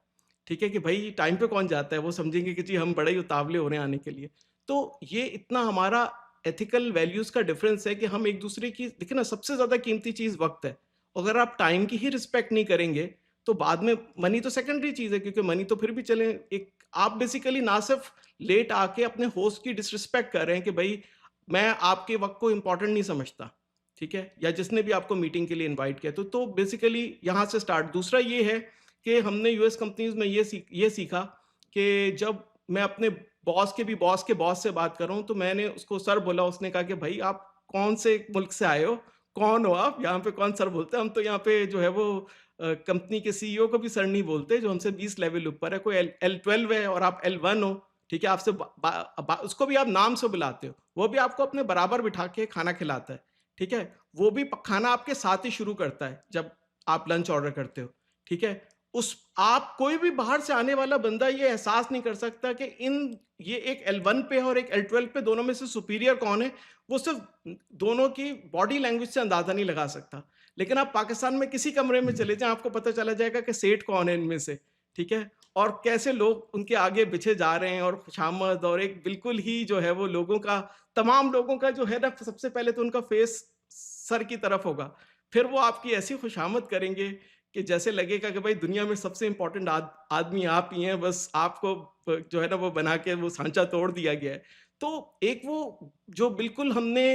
ठीक है, कि भाई टाइम पे कौन जाता है, वो समझेंगे कि जी हम बड़े ही उतावले हो रहे हैं आने के लिए। तो ये इतना हमारा एथिकल वैल्यूज का डिफरेंस है कि हम एक दूसरे की, देखिए ना, सबसे ज्यादा कीमती चीज वक्त है। अगर आप टाइम की ही रिस्पेक्ट नहीं करेंगे, तो बाद में मनी तो सेकेंडरी चीज है, क्योंकि मनी तो फिर भी चले, एक आप बेसिकली ना सिर्फ लेट आके अपने होस्ट की डिसरिस्पेक्ट कर रहे हैं कि भाई मैं आपके वक्त को इंपॉर्टेंट नहीं समझता। ठीक है, या जिसने भी आपको मीटिंग के लिए इनवाइट किया, तो बेसिकली यहाँ से स्टार्ट। दूसरा ये है कि हमने यूएस कंपनीज में ये सीखा कि जब मैं अपने बॉस के बॉस से बात कर रहा हूँ, तो मैंने उसको सर बोला, उसने कहा कि भाई आप कौन से मुल्क से आए हो, कौन हो आप, यहाँ पे कौन सर बोलते हैं, हम तो यहाँ पे जो है वो कंपनी के सीईओ को भी सर नहीं बोलते, जो हमसे 20 लेवल ऊपर है, कोई L12 है और आप L1 हो। ठीक है, आपसे उसको भी आप नाम से बुलाते हो, वो भी आपको अपने बराबर बिठा के खाना खिलाता है। ठीक है, वो भी खाना आपके साथ ही शुरू करता है जब आप लंच ऑर्डर करते हो। ठीक है, उस आप कोई भी बाहर से आने वाला बंदा ये एहसास नहीं कर सकता कि ये एक L1 पे है और एक L12 पे, दोनों में से सुपीरियर कौन है, वो सिर्फ दोनों की बॉडी लैंग्वेज से अंदाजा नहीं लगा सकता। लेकिन आप पाकिस्तान में किसी कमरे में चले जाएं, आपको पता चला जाएगा कि सेठ कौन है इनमें से। ठीक है, और कैसे लोग उनके आगे बिछे जा रहे हैं, और खुशामद, और एक बिल्कुल ही जो है वो लोगों का, तमाम लोगों का जो है ना, सबसे पहले तो उनका फेस सर की तरफ होगा, फिर वो आपकी ऐसी खुशामद करेंगे कि जैसे लगेगा कि भाई दुनिया में सबसे इंपॉर्टेंट आदमी आप ही हैं, बस आपको जो है ना वो बना के वो सांचा तोड़ दिया गया है। तो एक वो जो बिल्कुल हमने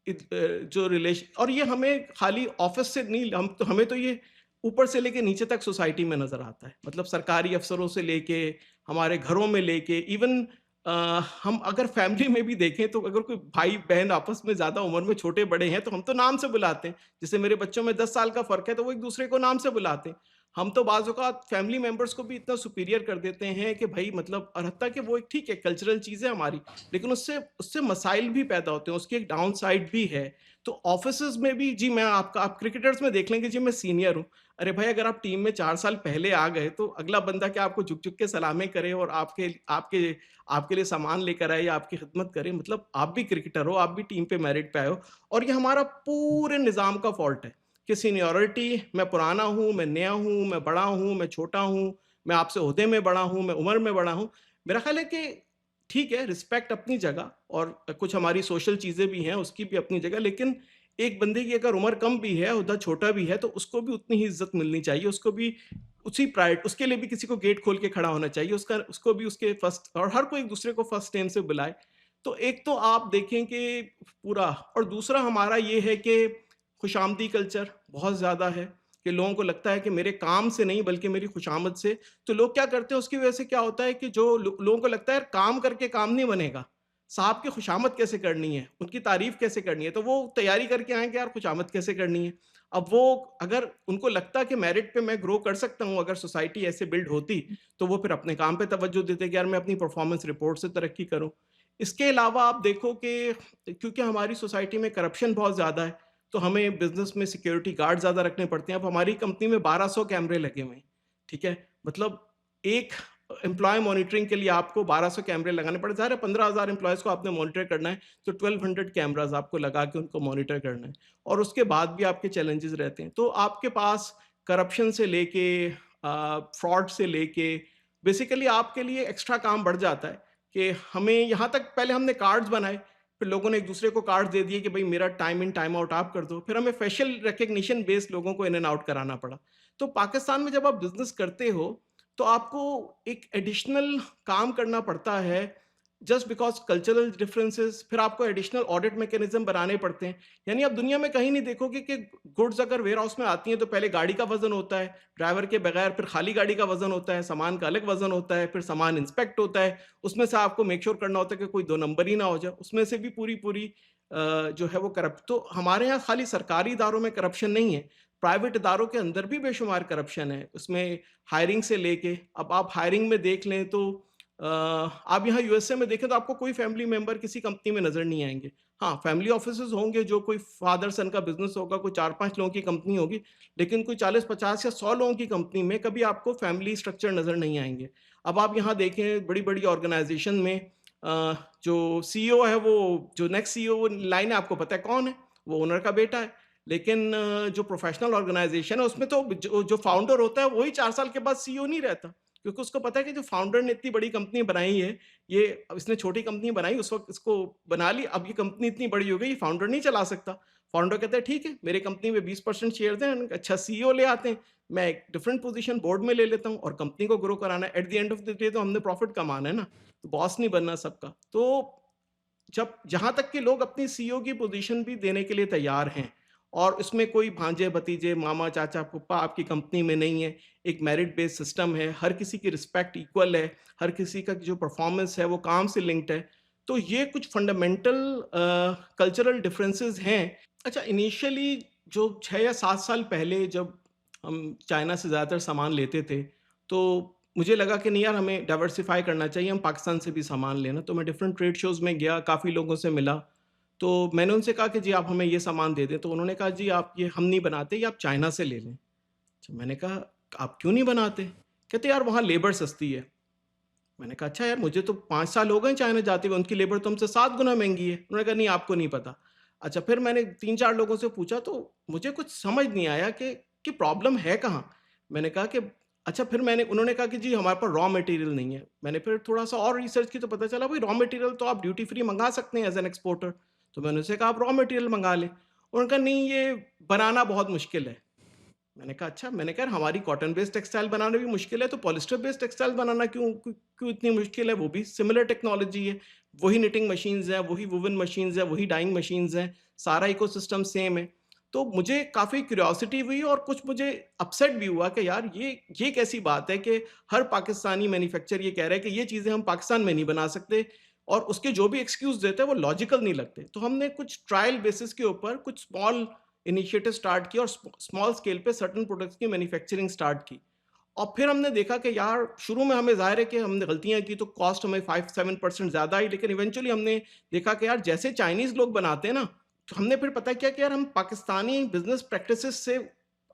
जो रिलेशन, और ये हमें खाली ऑफिस से नहीं, हमें तो ये ऊपर से लेके नीचे तक सोसाइटी में नजर आता है। मतलब सरकारी अफसरों से लेके हमारे घरों में लेके इवन हम अगर फैमिली में भी देखें, तो अगर कोई भाई बहन आपस में ज्यादा उम्र में छोटे बड़े हैं, तो हम तो नाम से बुलाते हैं। जैसे मेरे बच्चों में 10 साल का फर्क है, तो वो एक दूसरे को नाम से बुलाते हैं। हम तो बाज़ औक़ात फैमिली मेंबर्स को भी इतना सुपीरियर कर देते हैं कि भाई मतलब, और हत्ता कि वो एक ठीक है कल्चरल चीज़ है हमारी, लेकिन उससे उससे मसाइल भी पैदा होते हैं, उसकी एक डाउन साइड भी है। तो ऑफिसेज में भी जी, मैं आपका, आप क्रिकेटर्स में देख लेंगे जी, मैं सीनियर हूँ। अरे भाई, अगर आप टीम में 4 साल पहले आ गए, तो अगला बंदा क्या आपको झुक झुक के सलामें करे और आपके आपके आपके लिए सामान लेकर आए या आपकी खिदमत करे? मतलब आप भी क्रिकेटर हो, आप भी टीम पे मेरिट पे आए हो। और ये हमारा पूरे निज़ाम का फॉल्ट है कि सीनियॉरिटी, मैं पुराना हूँ, मैं नया हूँ, मैं बड़ा हूँ, मैं छोटा हूँ, मैं आपसे ओहदे में बड़ा हूँ, मैं उम्र में बड़ा हूँ। मेरा ख़्याल है कि ठीक है, रिस्पेक्ट अपनी जगह, और कुछ हमारी सोशल चीज़ें भी हैं, उसकी भी अपनी जगह, लेकिन एक बंदे की अगर उम्र कम भी है, ओहदा छोटा भी है, तो उसको भी उतनी ही इज़्ज़त मिलनी चाहिए, उसको भी उसी प्राइड, उसके लिए भी किसी को गेट खोल के खड़ा होना चाहिए, उसको भी उसके फर्स्ट, और हर कोई एक-दूसरे को फर्स्ट नेम से बुलाए। तो एक तो आप देखें कि पूरा, और दूसरा हमारा ये है कि खुशामदी कल्चर बहुत ज़्यादा है, कि लोगों को लगता है कि मेरे काम से नहीं बल्कि मेरी खुशामद से। तो लोग क्या करते हैं, उसकी वजह से क्या होता है कि जो लोगों को लगता है यार काम करके काम नहीं बनेगा, साहब की खुशामद कैसे करनी है, उनकी तारीफ कैसे करनी है, तो वो तैयारी करके आएंगे यार खुशामद कैसे करनी है। अब वो, अगर उनको लगता कि मेरिट पे मैं ग्रो कर सकता हूँ, अगर सोसाइटी ऐसे बिल्ड होती, तो वो फिर अपने काम पे तवज्जो देते कि यार मैं अपनी परफॉर्मेंस रिपोर्ट से तरक्की करूँ। इसके अलावा आप देखो कि क्योंकि हमारी सोसाइटी में करप्शन बहुत ज़्यादा है, तो हमें बिजनेस में सिक्योरिटी गार्ड ज़्यादा रखने पड़ते हैं। अब हमारी कंपनी में 1200 कैमरे लगे हुए हैं, ठीक है? मतलब एक एम्प्लॉय मॉनिटरिंग के लिए आपको 1200 कैमरे लगाने पड़े। ज़ाहिर है 15,000 एम्प्लॉयज़ को आपने मॉनिटर करना है, तो 1200 कैमराज़ आपको लगा के उनको मॉनिटर करना है और उसके बाद भी आपके चैलेंजेस रहते हैं। तो आपके पास करप्शन से लेके फ्रॉड से लेके बेसिकली आपके लिए एक्स्ट्रा काम बढ़ जाता है कि हमें यहाँ तक पहले हमने कार्ड्स बनाए, फिर लोगों ने एक दूसरे को कार्ड दे दिए कि भाई मेरा टाइम इन टाइम आउट आप कर दो, फिर हमें फेशियल रिकग्निशन बेस्ड लोगों को इन एंड आउट कराना पड़ा। तो पाकिस्तान में जब आप बिजनेस करते हो तो आपको एक एडिशनल काम करना पड़ता है जस्ट बिकॉज कल्चरल डिफरेंसेस, फिर आपको एडिशनल ऑडिट मैकेनिज्म बनाने पड़ते हैं। यानी आप दुनिया में कहीं नहीं देखोगे कि गुड्स अगर वेयर हाउस में आती हैं तो पहले गाड़ी का वजन होता है ड्राइवर के बगैर, फिर खाली गाड़ी का वजन होता है, सामान का अलग वजन होता है, फिर सामान इंस्पेक्ट होता है, उसमें से आपको मेक श्योर करना होता है कि कोई दो नंबर ही ना हो जाए, उसमें से भी पूरी पूरी जो है वो करप्ट। तो हमारे यहाँ खाली सरकारी इदारों में करप्शन नहीं है, प्राइवेट इदारों के अंदर भी बेशुमार करप्शन है, उसमें हायरिंग से लेके। अब आप हायरिंग में देख लें तो आप यहाँ यूएसए में देखें तो आपको कोई फैमिली मेंबर किसी कंपनी में नजर नहीं आएंगे। हाँ, फैमिली ऑफिसेज होंगे, जो कोई फादर सन का बिजनेस होगा, कोई 4-5 लोगों की कंपनी होगी, लेकिन कोई 40-50 या 100 लोगों की कंपनी में कभी आपको फैमिली स्ट्रक्चर नजर नहीं आएंगे। अब आप यहाँ देखें बड़ी बड़ी ऑर्गेनाइजेशन में जो सीईओ है, वो जो नेक्स्ट सीईओ लाइन है, आपको पता है कौन है, वो ओनर का बेटा है। लेकिन जो प्रोफेशनल ऑर्गेनाइजेशन है उसमें तो जो फाउंडर होता है वही 4 साल के बाद सीईओ नहीं रहता, क्योंकि उसको पता है कि जो फाउंडर ने इतनी बड़ी कंपनी बनाई है, ये अब इसने छोटी कंपनी बनाई, उस वक्त इसको बना ली, अब ये कंपनी इतनी बड़ी हो गई, फाउंडर नहीं चला सकता। फाउंडर कहता है ठीक है, मेरे कंपनी में 20% शेयर दें, अच्छा सीईओ ले आते हैं, मैं एक डिफरेंट पोजीशन बोर्ड में ले लेता हूँ और कंपनी को ग्रो कराना है। At the end of the day तो हमने प्रॉफिट कमाना है ना, तो बॉस नहीं बनना सबका। तो जब जहां तक कि लोग अपनी सीईओ की पोजीशन भी देने के लिए तैयार हैं और इसमें कोई भांजे भतीजे मामा चाचा फूफा आपकी कंपनी में नहीं है, एक मेरिट बेस्ड सिस्टम है, हर किसी की रिस्पेक्ट इक्वल है, हर किसी का जो परफॉर्मेंस है वो काम से लिंक्ड है, तो ये कुछ फंडामेंटल कल्चरल डिफरेंसेस हैं। अच्छा, इनिशियली जो 6 या 7 साल पहले जब हम चाइना से ज़्यादातर सामान लेते थे, तो मुझे लगा कि नहीं यार, हमें डाइवर्सिफ़ाई करना चाहिए, हम पाकिस्तान से भी सामान लेना। तो मैं डिफरेंट ट्रेड शोज़ में गया, काफ़ी लोगों से मिला। तो मैंने उनसे कहा कि जी आप हमें ये सामान दे दें। तो उन्होंने कहा जी आप ये हम नहीं बनाते, ये आप चाइना से ले लें। अच्छा, मैंने कहा आप क्यों नहीं बनाते? कहते यार वहाँ लेबर सस्ती है। मैंने कहा अच्छा यार, मुझे तो 5 साल हो गए चाइना जाते हुए, उनकी लेबर तो हमसे 7 गुना महँगी है। उन्होंने कहा नहीं आपको नहीं पता। अच्छा, फिर मैंने 3-4 लोगों से पूछा तो मुझे कुछ समझ नहीं आया कि प्रॉब्लम है कहाँ? मैंने कहा कि अच्छा, फिर उन्होंने कहा कि जी हमारे पास रॉ मटेरियल नहीं है। मैंने फिर थोड़ा-सा और रिसर्च की तो पता चला भाई रॉ मटेरियल तो आप ड्यूटी फ्री मँगा सकते हैं एज़ एन एक्सपोर्टर। तो मैंने उनसे कहा आप रॉ मटेरियल मँगा लें। उन्होंने कहा नहीं, ये बनाना बहुत मुश्किल है। मैंने कहा अच्छा, मैंने कहा हमारी कॉटन बेस्ड टेक्सटाइल बनाना भी मुश्किल है, तो पॉलिस्टर बेस्ड टेक्सटाइल बनाना क्यों इतनी मुश्किल है? वो भी सिमिलर टेक्नोलॉजी है, वही निटिंग मशीन्स हैं, वही वुवन मशीन्स हैं, वही डाइंग मशीन्स हैं, सारा इकोसिस्टम सेम है। तो मुझे काफ़ी क्यूरियोसिटी हुई और कुछ मुझे अपसेट भी हुआ कि यार ये कैसी बात है कि हर पाकिस्तानी मैन्युफैक्चरर ये कह रहा है कि ये चीज़ें हम पाकिस्तान में नहीं बना सकते और उसके जो भी एक्सक्यूज़ देते हैं वो लॉजिकल नहीं लगते। तो हमने कुछ ट्रायल बेसिस के ऊपर कुछ स्मॉल इनिशिएटिव स्टार्ट किया और स्मॉल स्केल पे सर्टेन प्रोडक्ट्स की मैन्युफैक्चरिंग स्टार्ट की। और फिर हमने देखा कि यार शुरू में हमें ज़ाहिर है कि हमने गलतियाँ की तो कॉस्ट हमें 5-7% ज़्यादा आई, लेकिन इवेंचुअली हमने देखा कि यार जैसे चाइनीज़ लोग बनाते हैं ना, तो हमने फिर पता किया कि यार हम पाकिस्तानी बिज़नेस प्रैक्टिसेस से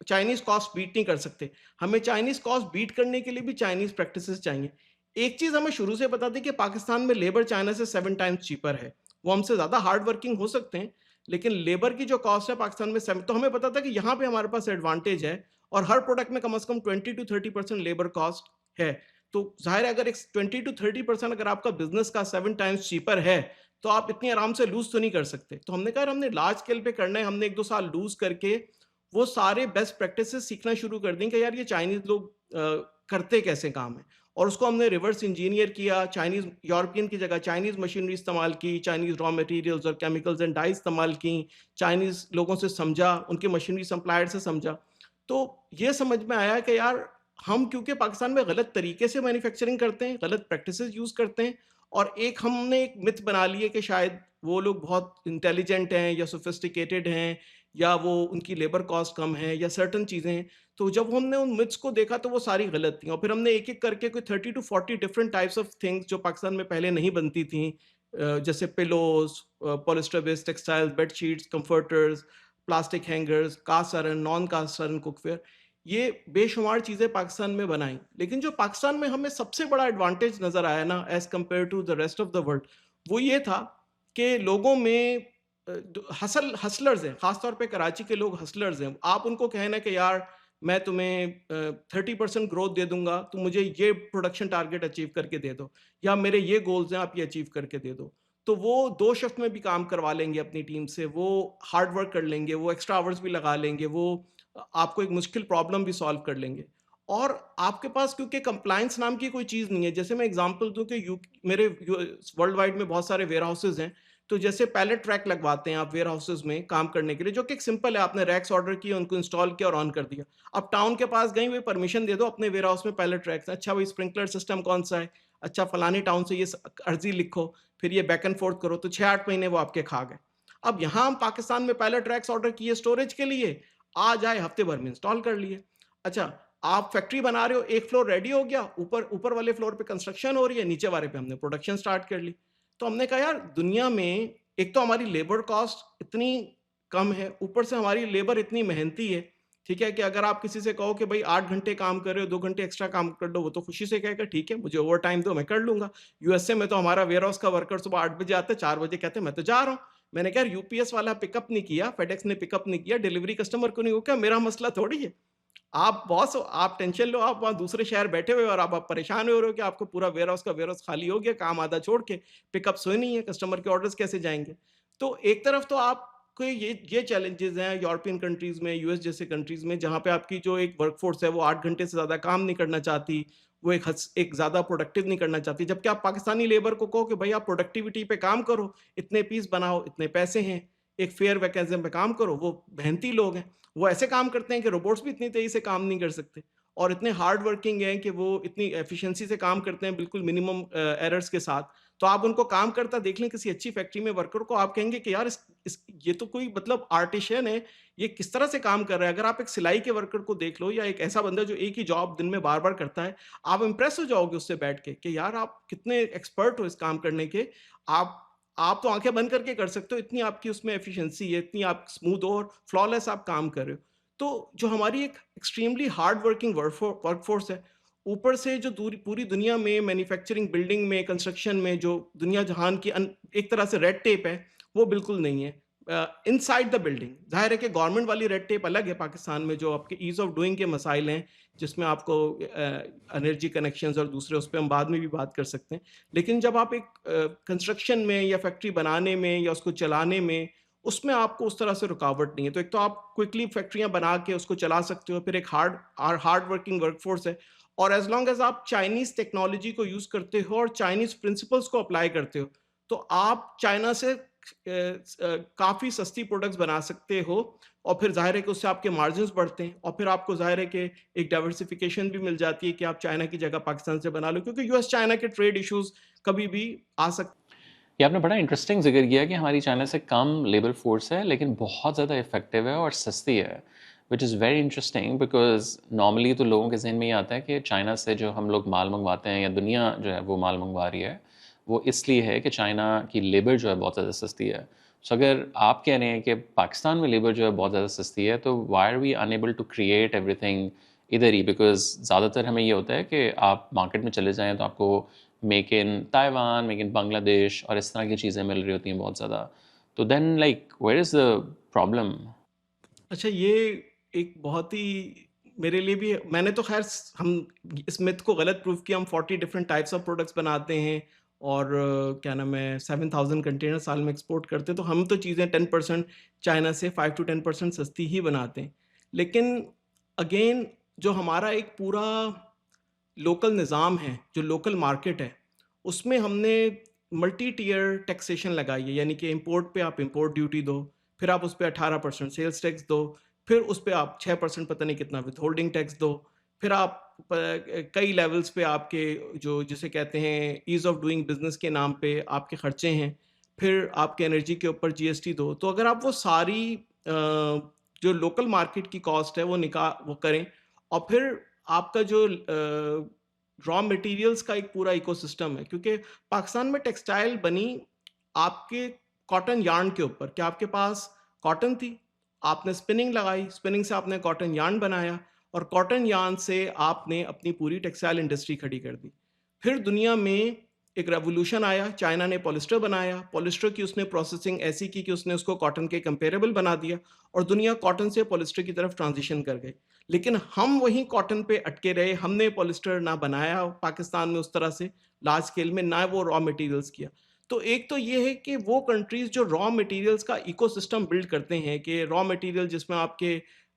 चाइनीज़ कॉस्ट बीट नहीं कर सकते। हमें चाइनीज़ कॉस्ट बीट करने के लिए भी चाइनीज़ प्रैक्टिसेस चाहिए। एक चीज़ हमें शुरू से पता थी कि पाकिस्तान में लेबर चाइना से 7 टाइम्स चीपर है। वो हमसे ज़्यादा हार्ड वर्किंग हो सकते हैं, लेकिन लेबर की जो कॉस्ट है पाकिस्तान में 7, तो हमें पता था कि यहाँ पे हमारे पास एडवांटेज है और हर प्रोडक्ट में कम से कम 20-30% लेबर कॉस्ट है। तो ज़ाहिर है अगर एक 20-30% अगर आपका बिज़नेस का 7 टाइम्स चीपर है, तो आप इतनी आराम से लूज़ तो नहीं कर सकते। तो हमने कहा हमने लार्ज स्केल पे करना है, हमने 1-2 साल लूज़ करके वो सारे बेस्ट प्रैक्टिसेस सीखना शुरू कर दें कि यार ये चाइनीज़ लोग करते कैसे काम है। और उसको हमने रिवर्स इंजीनियर किया, चाइनीज़ यूरोपियन की जगह चाइनीज़ मशीनरी इस्तेमाल की, चाइनीज़ रॉ मटेरियल्स और केमिकल्स एंड डाई इस्तेमाल की, चाइनीज़ लोगों से समझा, उनके मशीनरी सप्लायर से समझा। तो ये समझ में आया कि यार हम क्योंकि पाकिस्तान में गलत तरीके से मैन्युफैक्चरिंग करते हैं, गलत प्रैक्टिसेस यूज़ करते हैं और हमने एक मिथ बना ली है कि शायद वो लोग बहुत इंटेलिजेंट हैं या सोफिस्टिकेटेड हैं या वो उनकी लेबर कॉस्ट कम है या सर्टेन चीज़ें हैं। तो जब हमने उन मिथ्स को देखा तो वो सारी गलत थी और फिर हमने एक-एक करके कोई 30 to 40 different types of things जो पाकिस्तान में पहले नहीं बनती थी, जैसे pillows, polyester based textiles, bedsheets, comforters, plastic hangers, cast iron, non cast iron cookware, ये बेशुमार चीज़ें पाकिस्तान में बनाई। लेकिन जो पाकिस्तान में हमें सबसे बड़ा एडवांटेज नज़र आया ना as compare to the rest of the world, वो ये था कि लोगों में हसलर्स हैं, ख़ास तौर पे कराची के लोग हसलर्स हैं। आप उनको कहें ना कि यार मैं तुम्हें 30% ग्रोथ दे दूँगा, तुम मुझे ये प्रोडक्शन टारगेट अचीव करके दे दो, या मेरे ये गोल्स हैं, आप ये अचीव करके दे दो। तो वो 2 शिफ्ट में भी काम करवा लेंगे अपनी टीम से, वो हार्ड वर्क कर लेंगे, वो एक्स्ट्रा आवर्स भी लगा लेंगे, वो आपको एक मुश्किल प्रॉब्लम भी सॉल्व कर लेंगे। और आपके पास क्योंकि कंप्लायंस नाम की कोई चीज़ नहीं है, जैसे मैं एग्ज़ाम्पल दूँ कि मेरे वर्ल्ड वाइड में बहुत सारे वेयरहाउसेज़ हैं, तो जैसे पैलेट ट्रैक लगवाते हैं आप वेयरहाउसेज़ में काम करने के लिए, जो कि एक सिंपल है, आपने रैक्स ऑर्डर किए, उनको इंस्टॉल किया और ऑन कर दिया। अब टाउन के पास गई, वो परमिशन दे दो अपने वेयरहाउस में पैलेट ट्रैक्स, अच्छा भाई स्प्रिंकलर सिस्टम कौन-सा है? अच्छा फलाने टाउन से ये अर्ज़ी लिखो, फिर ये बैक एंड फोर्थ करो, तो 6-8 महीने वो आपके खा गए। अब यहाँ हम पाकिस्तान में पैलेट रैक्स ऑर्डर किए स्टोरेज के लिए, आ जाए हफ्ते भर में इंस्टॉल कर लिए। अच्छा, आप फैक्ट्री बना रहे हो, एक फ्लोर रेडी हो गया, ऊपर ऊपर वाले फ्लोर पे कंस्ट्रक्शन हो रही है, नीचे वाले पे हमने प्रोडक्शन स्टार्ट कर ली। तो हमने कहा यार दुनिया में एक तो हमारी लेबर कॉस्ट इतनी कम है, ऊपर से हमारी लेबर इतनी मेहनती है, ठीक है, कि अगर आप किसी से कहो कि भाई 8 घंटे काम कर रहे हो, 2 घंटे एक्स्ट्रा काम कर लो, वो तो खुशी से कहेगा ठीक है, मुझे ओवरटाइम दो, मैं कर लूँगा। यूएसए में तो हमारा वेयरहाउस का वर्कर सुबह 8 बजे आता है, 4 बजे कहते हैं मैं तो जा रहा हूँ। मैंने कहा यूपीएस वाला पिकअप नहीं किया, फेडेक्स ने पिकअप नहीं किया, डिलीवरी कस्टमर को नहीं हो क्या, मेरा मसला थोड़ी है। आप बॉस हो, आप टेंशन लो, आप वहाँ दूसरे शहर बैठे हुए हो और आप परेशान हो रहे हो कि आपको पूरा वेयरहाउस का वेयरहाउस खाली हो गया, काम आधा छोड़ के, पिकअप्स हुए नहीं है, कस्टमर के ऑर्डर्स कैसे जाएँगे? तो एक तरफ तो आपको ये चैलेंजेज़ हैं यूरोपियन कंट्रीज़ में, यूएस जैसे कंट्रीज़ में, जहाँ पे आपकी जो एक वर्कफ़ोर्स है, वो 8 घंटे से ज़्यादा काम नहीं करना चाहती, वो एक ज़्यादा प्रोडक्टिव नहीं करना चाहती। जबकि आप पाकिस्तानी लेबर को कहो कि भई आप प्रोडक्टिविटी पे काम करो, इतने पीस बनाओ, इतने पैसे हैं, एक फेयर मैकेनिज़्म पे काम करो, वो मेहनती लोग हैं। वो ऐसे काम करते हैं कि रोबोट्स भी इतनी तेज़ी से काम नहीं कर सकते, और इतने हार्ड वर्किंग हैं कि वो इतनी एफिशिएंसी से काम करते हैं बिल्कुल मिनिमम एरर्स के साथ। तो आप उनको काम करता देख लें किसी अच्छी फैक्ट्री में वर्कर को, आप कहेंगे कि यार इस ये तो कोई मतलब आर्टिशियन है, ये किस तरह से काम कर रहा है। अगर आप एक सिलाई के वर्कर को देख लो, या एक ऐसा बंदा जो एक ही जॉब दिन में बार-बार करता है, आप इम्प्रेस हो जाओगे उससे बैठ के कि यार आप कितने एक्सपर्ट हो इस काम करने के। आप आप तो आँखें बंद करके कर सकते हो, इतनी आपकी उसमें एफिशिएंसी है, इतनी आप स्मूथ हो और फ्लॉलेस आप काम कर रहे हो। तो जो हमारी एक एक्सट्रीमली हार्ड वर्किंग वर्कफोर्स है, ऊपर से जो पूरी दुनिया में मैन्युफैक्चरिंग, बिल्डिंग में, कंस्ट्रक्शन में जो दुनिया जहान की एक तरह से रेड टेप है, वो बिल्कुल नहीं है। इनसाइड द बिल्डिंग ज़ाहिर है कि गवर्नमेंट वाली रेड टेप अलग है पाकिस्तान में, जो आपके ईज़ ऑफ डूइंग के मसाइल हैं, जिसमें आपको एनर्जी कनेक्शंस और दूसरे, उस पे हम बाद में भी बात कर सकते हैं। लेकिन जब आप एक कंस्ट्रक्शन में या फैक्ट्री बनाने में या उसको चलाने में, उसमें आपको उस तरह से रुकावट नहीं है। तो एक तो आप क्विकली फैक्ट्रियाँ बना के उसको चला सकते हो, फिर एक हार्ड वर्किंग वर्कफोर्स है, और एज़ लॉन्ग एज़ आप चाइनीज़ टेक्नोलॉजी को यूज़ करते हो और चाइनीज़ प्रिंसिपल्स को अप्लाई करते हो, तो आप चाइना से काफ़ी सस्ती प्रोडक्ट्स बना सकते हो, और फिर ज़ाहिर है कि उससे आपके मार्जिन्स बढ़ते हैं, और फिर आपको ज़ाहिर है कि एक डाइवर्सिफ़िकेशन भी मिल जाती है कि आप चाइना की जगह पाकिस्तान से बना लो, क्योंकि यूएस चाइना के ट्रेड इश्यूज़ कभी भी आ सकते ये आपने बड़ा इंटरेस्टिंग ज़िक्र किया कि हमारी चाइना से कम लेबर फोर्स है लेकिन बहुत ज़्यादा इफ़ेक्टिव है और सस्ती है, which is very interesting because normally तो लोगों के जहन में ये आता है कि चाइना से जो हम लोग माल मंगवाते हैं या दुनिया जो है वो माल मंगवा रही है, वो इसलिए है कि चाइना की लेबर जो है बहुत ज़्यादा सस्ती है। सो अगर आप कह रहे हैं कि पाकिस्तान में लेबर जो है बहुत ज़्यादा सस्ती है, तो why are we unable to create everything इधर ही? बिकॉज ज़्यादातर हमें ये होता है कि आप मार्केट में चले जाएँ तो आपको make in Taiwan, make in Bangladesh और इस तरह की चीज़ें मिल रही होती हैं बहुत ज़्यादा। तो then like where is the problem? अच्छा, ये एक बहुत ही मेरे लिए भी, मैंने तो ख़ैर हम इस मिथ को गलत प्रूव किया, हम 40 डिफरेंट टाइप्स ऑफ प्रोडक्ट्स बनाते हैं, और क्या नाम है, 7,000 कंटेनर साल में एक्सपोर्ट करते हैं, तो हम तो चीज़ें 10% चाइना से 5 टू 10% सस्ती ही बनाते हैं। लेकिन अगेन जो हमारा एक पूरा लोकल निज़ाम है, जो लोकल मार्केट है, उसमें हमने मल्टी टियर टैक्सेशन लगाई है, यानी कि इंपोर्ट पे आप इंपोर्ट ड्यूटी दो, फिर आप उस पे 18% सेल्स टैक्स दो, फिर उस पे आप 6% पता नहीं कितना विथहोल्डिंग टैक्स दो, फिर आप कई लेवल्स पे आपके जो जिसे कहते हैं ईज़ ऑफ डूइंग बिज़नेस के नाम पे आपके खर्चे हैं, फिर आपके एनर्जी के ऊपर जीएसटी दो। तो अगर आप वो सारी जो लोकल मार्केट की कॉस्ट है वो करें, और फिर आपका जो रॉ मटेरियल्स का एक पूरा इकोसिस्टम है, क्योंकि पाकिस्तान में टेक्सटाइल बनी आपके कॉटन यार्न के ऊपर, कि आपके पास कॉटन थी, आपने स्पिनिंग लगाई, स्पिनिंग से आपने कॉटन यार्न बनाया और कॉटन यार्न से आपने अपनी पूरी टेक्सटाइल इंडस्ट्री खड़ी कर दी। फिर दुनिया में एक रेवोल्यूशन आया, चाइना ने पॉलिस्टर बनाया, पॉलिस्टर की उसने प्रोसेसिंग ऐसी की कि उसने उसको कॉटन के कंपेरेबल बना दिया और दुनिया कॉटन से पॉलिस्टर की तरफ ट्रांजिशन कर गई। लेकिन हम वहीं कॉटन पे अटके रहे, हमने पॉलिस्टर ना बनाया पाकिस्तान में उस तरह से लार्ज स्केल में, ना वो रॉ मटेरियल्स किया। तो एक तो ये है कि वो कंट्रीज जो रॉ मटेरियल्स का इकोसिस्टम बिल्ड करते हैं, कि रॉ मटेरियल जिसमें आपके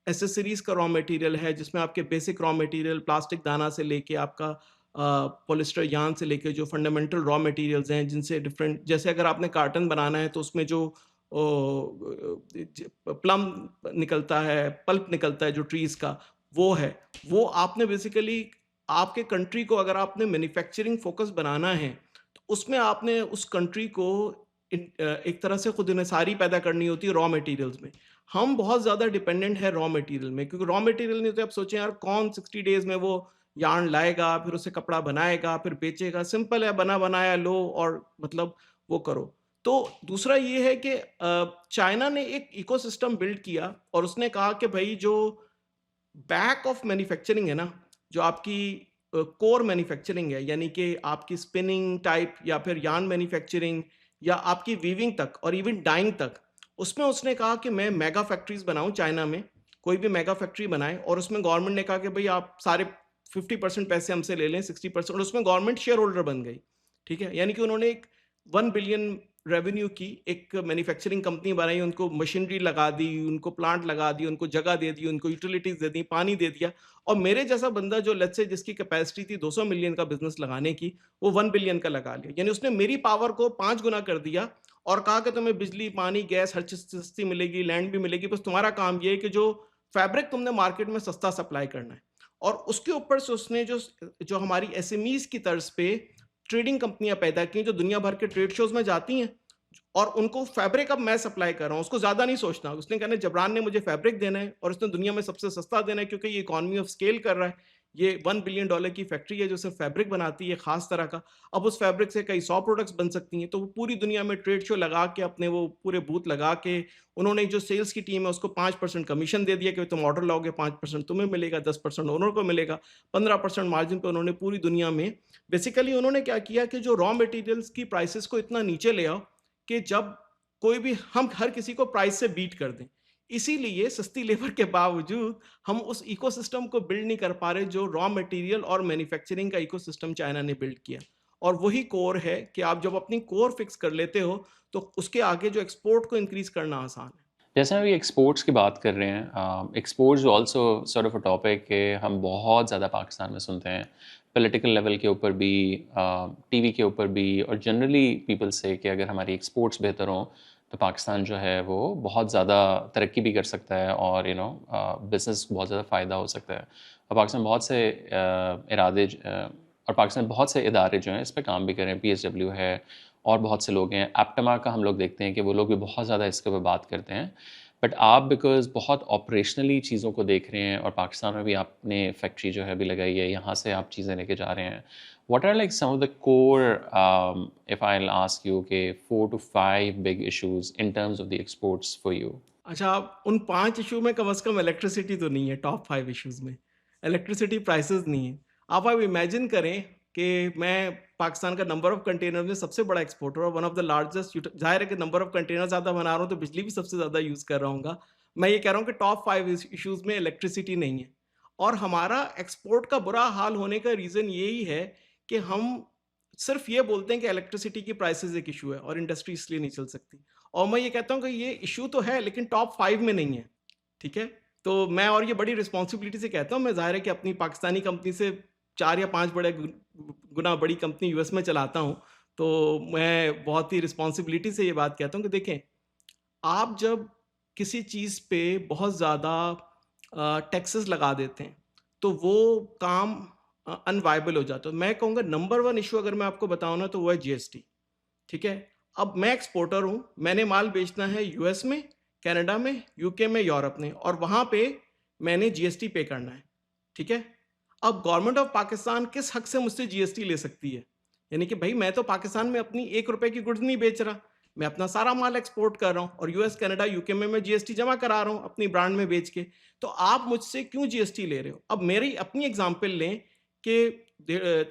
एसेसरीज का रॉ मटेरियल है, जिसमें आपके बेसिक रॉ मटेरियल प्लास्टिक दाना से लेके आपका पॉलिस्टर यार्न से लेके जो फंडामेंटल रॉ मटेरियल्स हैं, जिनसे डिफरेंट, जैसे अगर आपने कार्टन बनाना है तो उसमें जो प्लम निकलता है, पल्प निकलता है जो ट्रीज का, वो है, वो आपने बेसिकली आपके कंट्री को अगर आपने मैन्युफैक्चरिंग फोकस बनाना है तो उसमें आपने उस कंट्री को एक तरह से खुद इन्हिसारी पैदा करनी होती है रॉ मटेरियल्स में। हम बहुत ज़्यादा डिपेंडेंट है रॉ मटेरियल में, क्योंकि रॉ मटेरियल नहीं तो आप सोचें यार कौन 60 डेज में वो यार्न लाएगा, फिर उसे कपड़ा बनाएगा, फिर बेचेगा। सिंपल है, बना बनाया लो और मतलब वो करो। तो दूसरा ये है कि चाइना ने एक इकोसिस्टम बिल्ड किया और उसने कहा कि भाई जो बैक ऑफ मैन्युफैक्चरिंग है ना, जो आपकी कोर मैन्युफैक्चरिंग है, यानी कि आपकी स्पिनिंग टाइप या फिर यार्न मैन्युफैक्चरिंग या आपकी वीविंग तक और इवन डाइंग तक, उसमें उसने कहा कि मैं मेगा फैक्ट्रीज बनाऊं चाइना में, कोई भी मेगा फैक्ट्री बनाए और उसमें गवर्नमेंट ने कहा कि भाई आप सारे 50% पैसे हमसे ले लें, 60%, और उसमें गवर्नमेंट शेयर होल्डर बन गई। ठीक है, यानी कि उन्होंने एक 1 बिलियन रेवेन्यू की एक मैन्युफैक्चरिंग कंपनी बनाई, उनको मशीनरी लगा दी, उनको प्लांट लगा दी, उनको जगह दे दी, उनको यूटिलिटीज दे दी, पानी दे दिया। और मेरे जैसा बंदा जो लेट्स से जिसकी कैपेसिटी थी 200 मिलियन का बिजनेस लगाने की, वो 1 बिलियन का लगा लिया। यानी उसने मेरी पावर को 5 गुना कर दिया और कहा कि तुम्हें बिजली, पानी, गैस हर चीज सस्ती मिलेगी, लैंड भी मिलेगी, बस तुम्हारा काम ये है कि जो फैब्रिक तुमने मार्केट में सस्ता सप्लाई करना है। और उसके ऊपर से उसने जो जो हमारी एसएमईज की तर्ज पे ट्रेडिंग कंपनियां पैदा की, जो दुनिया भर के ट्रेड शोज में जाती हैं और उनको फैब्रिक अब मैं सप्लाई कर रहा हूँ, उसको ज्यादा नहीं सोचना। उसने कहना जबरान ने मुझे फैब्रिक देना है और उसने दुनिया में सबसे सस्ता देना है, क्योंकि ये इकोनॉमी ऑफ स्केल कर रहा है। ये $1 बिलियन की फैक्ट्री है जो सिर्फ फैब्रिक बनाती है खास तरह का। अब उस फैब्रिक से कई 100 प्रोडक्ट्स बन सकती हैं। तो वो पूरी दुनिया में ट्रेड शो लगा के, अपने वो पूरे बूथ लगा के, उन्होंने जो सेल्स की टीम है उसको 5% कमीशन दे दिया कि तुम ऑर्डर लाओगे 5% तुम्हें मिलेगा, 10% ओनर को मिलेगा, 15% मार्जिन पे उन्होंने पूरी दुनिया में बेसिकली उन्होंने क्या किया कि जो रॉ मटेरियल्स की प्राइसेस को इतना नीचे ले आओ कि जब कोई भी, हम हर किसी को प्राइस से बीट कर दें। इसीलिए सस्ती लेबर के बावजूद हम उस इकोसिस्टम को बिल्ड नहीं कर पा रहे जो रॉ मटेरियल और मैन्युफैक्चरिंग का इकोसिस्टम चाइना ने बिल्ड किया। और वही कोर है कि आप जब अपनी कोर फिक्स कर लेते हो तो उसके आगे जो एक्सपोर्ट को इंक्रीज करना आसान है। जैसे हम ये एक्सपोर्ट्स की बात कर रहे हैं, exports also sort of a topic के हम बहुत ज़्यादा पाकिस्तान में सुनते हैं, पॉलिटिकल लेवल के ऊपर भी, टीवी के ऊपर भी, और जनरली पीपल से कि अगर हमारी एक्सपोर्ट्स बेहतर हों तो पाकिस्तान जो है वो बहुत ज़्यादा तरक्की भी कर सकता है और बिज़नेस बहुत ज़्यादा फ़ायदा हो सकता है। और पाकिस्तान बहुत से और पाकिस्तान में बहुत से इदारे जो हैं इस पे काम भी कर रहे हैं, PSW है और बहुत से लोग हैं, एप्टमा का हम लोग देखते हैं कि वो लोग भी बहुत ज़्यादा इसके ऊपर बात करते हैं। बट आप बिकॉज़ बहुत ऑपरेशनली चीज़ों को देख रहे हैं और पाकिस्तान में भी आपने फैक्ट्री जो है अभी लगाई है, यहाँ से आप चीज़ें लेके जा रहे हैं। What are like some of the core, if I will ask you, के 4 to 5 big issues in terms of the exports for you? अच्छा, आप उन 5 इश्यू में कम से कम इलेक्ट्रिसिटी तो नहीं है टॉप 5 इश्यूज़ में। इलेक्ट्रिसिटी प्राइसेज़ नहीं है। आप इमेजिन करें कि मैं पाकिस्तान का नंबर ऑफ कंटेनर में सबसे बड़ा एक्सपोर्टर और वन ऑफ द लार्जेस्ट, ज़ाहिर है कि नंबर ऑफ कंटेनर ज़्यादा बना रहा हूँ तो बिजली भी सबसे ज़्यादा यूज़ कर रहा हूँगा। मैं ये कह रहा हूँ कि टॉप 5 इश्यूज़ में इलेक्ट्रिसिटी नहीं है। और हमारा एक्सपोर्ट का बुरा हाल होने का रीज़न यही है कि हम सिर्फ़ ये बोलते हैं कि इलेक्ट्रिसिटी की प्राइसेज़ एक इश्यू है और इंडस्ट्री इसलिए नहीं चल सकती। और मैं ये कहता हूँ कि ये इश्यू तो है लेकिन टॉप 5 में नहीं है, ठीक है? तो मैं और ये बड़ी रिस्पॉन्सिबिलिटी से कहता हूँ, मैं ज़ाहिर है कि अपनी पाकिस्तानी कंपनी से 4 या 5 बड़े गुना बड़ी कंपनी यूएस में चलाता हूँ, तो मैं बहुत ही रिस्पॉन्सिबिलिटी से ये बात कहता हूँ कि देखें, आप जब किसी चीज़ पे बहुत ज़्यादा टैक्सेस लगा देते हैं, तो वो काम अनवायबल हो जाता है। मैं कहूँगा नंबर 1 इश्यू अगर मैं आपको बताऊँ ना तो वो है जीएसटी, ठीक है? अब मैं एक्सपोर्टर हूँ, मैंने माल बेचना है यूएस में, कनाडा में, यूके में, यूरोप में और वहाँ पे मैंने जीएसटी पे करना है, ठीक है? अब गवर्नमेंट ऑफ पाकिस्तान किस हक से मुझसे जीएसटी ले सकती है? यानी कि भाई मैं तो पाकिस्तान में अपनी ₹1 की गुड्स नहीं बेच रहा, मैं अपना सारा माल एक्सपोर्ट कर रहा हूँ और यूएस, कनाडा, यूके में मैं जीएसटी जमा करा रहा हूँ अपनी ब्रांड में बेच के। तो आप मुझसे क्यों जीएसटी ले रहे हो? अब मेरी अपनी एग्जांपल लें कि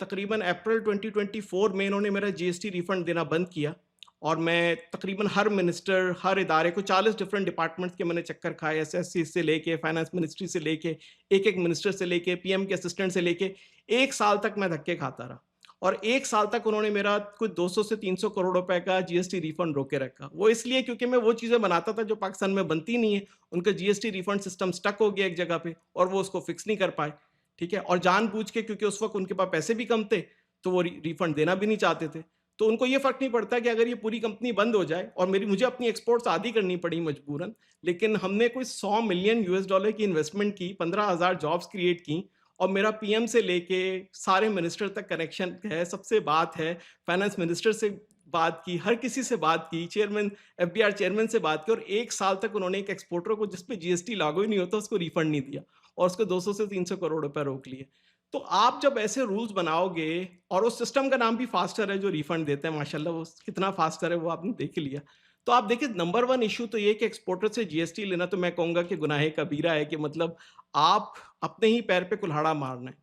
तकरीबन अप्रैल 2024 में इन्होंने मेरा जीएसटी रिफंड देना बंद किया और मैं तकरीबन हर मिनिस्टर, हर इदारे को 40 डिफरेंट डिपार्टमेंट्स के मैंने चक्कर खाए, एसएससी से लेके, फाइनेंस मिनिस्ट्री से लेके, एक-एक मिनिस्टर से लेके, पीएम के असिस्टेंट से लेके, 1 साल तक मैं धक्के खाता रहा। और 1 साल तक उन्होंने मेरा कुछ 200 से 300 करोड़ रुपए का जीएसटी रिफंड रोके रखा। वो इसलिए क्योंकि मैं वो चीज़ें बनाता था जो पाकिस्तान में बनती नहीं है। उनका जीएसटी रिफंड सिस्टम स्टक हो गया एक जगह पे और वो उसको फिक्स नहीं कर पाए, ठीक है? और जानबूझ के, क्योंकि उस वक़्त उनके पास पैसे भी कम थे, तो वो रिफंड देना भी नहीं चाहते थे। तो उनको ये फ़र्क नहीं पड़ता कि अगर ये पूरी कंपनी बंद हो जाए, और मुझे अपनी एक्सपोर्ट्स आधी करनी पड़ी मजबूरन, लेकिन हमने कोई $100 मिलियन की इन्वेस्टमेंट की, 15,000 जॉब्स क्रिएट की और मेरा पीएम से लेके सारे मिनिस्टर तक कनेक्शन है, सबसे बात है, फाइनेंस मिनिस्टर से बात की, हर किसी से बात की, चेयरमैन, एफबीआर चेयरमैन से बात की, और 1 साल तक उन्होंने एक एक्सपोर्टर को जिस पे जीएसटी लागू ही नहीं होता उसको रिफंड नहीं दिया और उसको 200 से 300 करोड़ रुपए रोक लिए। तो आप जब ऐसे रूल्स बनाओगे, और उस सिस्टम का नाम भी फास्टर है जो रिफंड देते हैं, माशाल्लाह वो कितना फास्टर है वो आपने देख ही लिया। तो आप देखिए, नंबर 1 इश्यू तो ये कि एक्सपोर्टर से जीएसटी लेना, तो मैं कहूँगा कि गुनाहे कबीरा है, कि मतलब आप अपने ही पैर पे कुल्हाड़ा मारना है।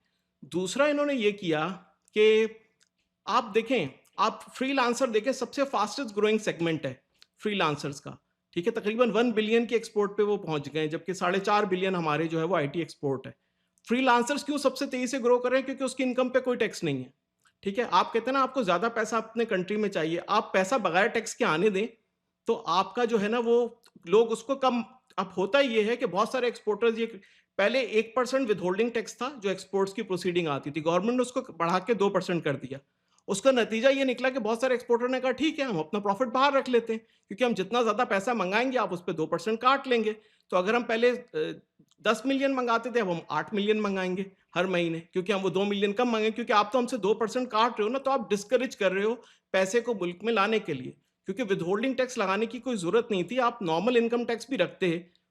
दूसरा इन्होंने ये किया कि आप देखें, आप फ्रीलांसर देखें, सबसे फास्टेस्ट ग्रोइंग सेगमेंट है फ्रीलांसर्स का, ठीक है? तकरीबन 1 बिलियन के एक्सपोर्ट पे वो पहुंच गए, जबकि 4.5 बिलियन हमारे जो है वो आईटी एक्सपोर्ट है। फ्रीलांसर्स क्यों सबसे तेजी से ग्रो कर रहे हैं? क्योंकि उसकी इनकम पे कोई टैक्स नहीं है, ठीक है? आप कहते हैं ना आपको ज्यादा पैसा अपने कंट्री में चाहिए, आप पैसा बगैर टैक्स के आने दें, तो आपका जो है ना वो, लोग उसको कम, अब होता ये है कि बहुत सारे एक्सपोर्टर्स ये, पहले 1% विदहोल्डिंग टैक्स था जो एक्सपोर्ट्स की प्रोसीडिंग आती थी, गवर्नमेंट ने उसको बढ़ा के 2% कर दिया। उसका नतीजा ये निकला कि बहुत सारे एक्सपोर्टर ने कहा ठीक है, हम अपना प्रॉफिट बाहर रख लेते हैं, क्योंकि हम जितना ज्यादा पैसा मंगाएंगे आप उस पर 2% काट लेंगे। तो अगर हम पहले 10 मिलियन मंगाते थे, अब हम 8 मिलियन मंगाएंगे हर महीने, क्योंकि हम वो 2 मिलियन कम मांगे, क्योंकि आप तो हमसे 2% काट रहे हो ना, तो आप डिस्करेज कर रहे हो पैसे को मुल्क में लाने के लिए। क्योंकि विदहोल्डिंग टैक्स लगाने की कोई जरूरत नहीं थी, आप नॉर्मल इनकम टैक्स भी रखते,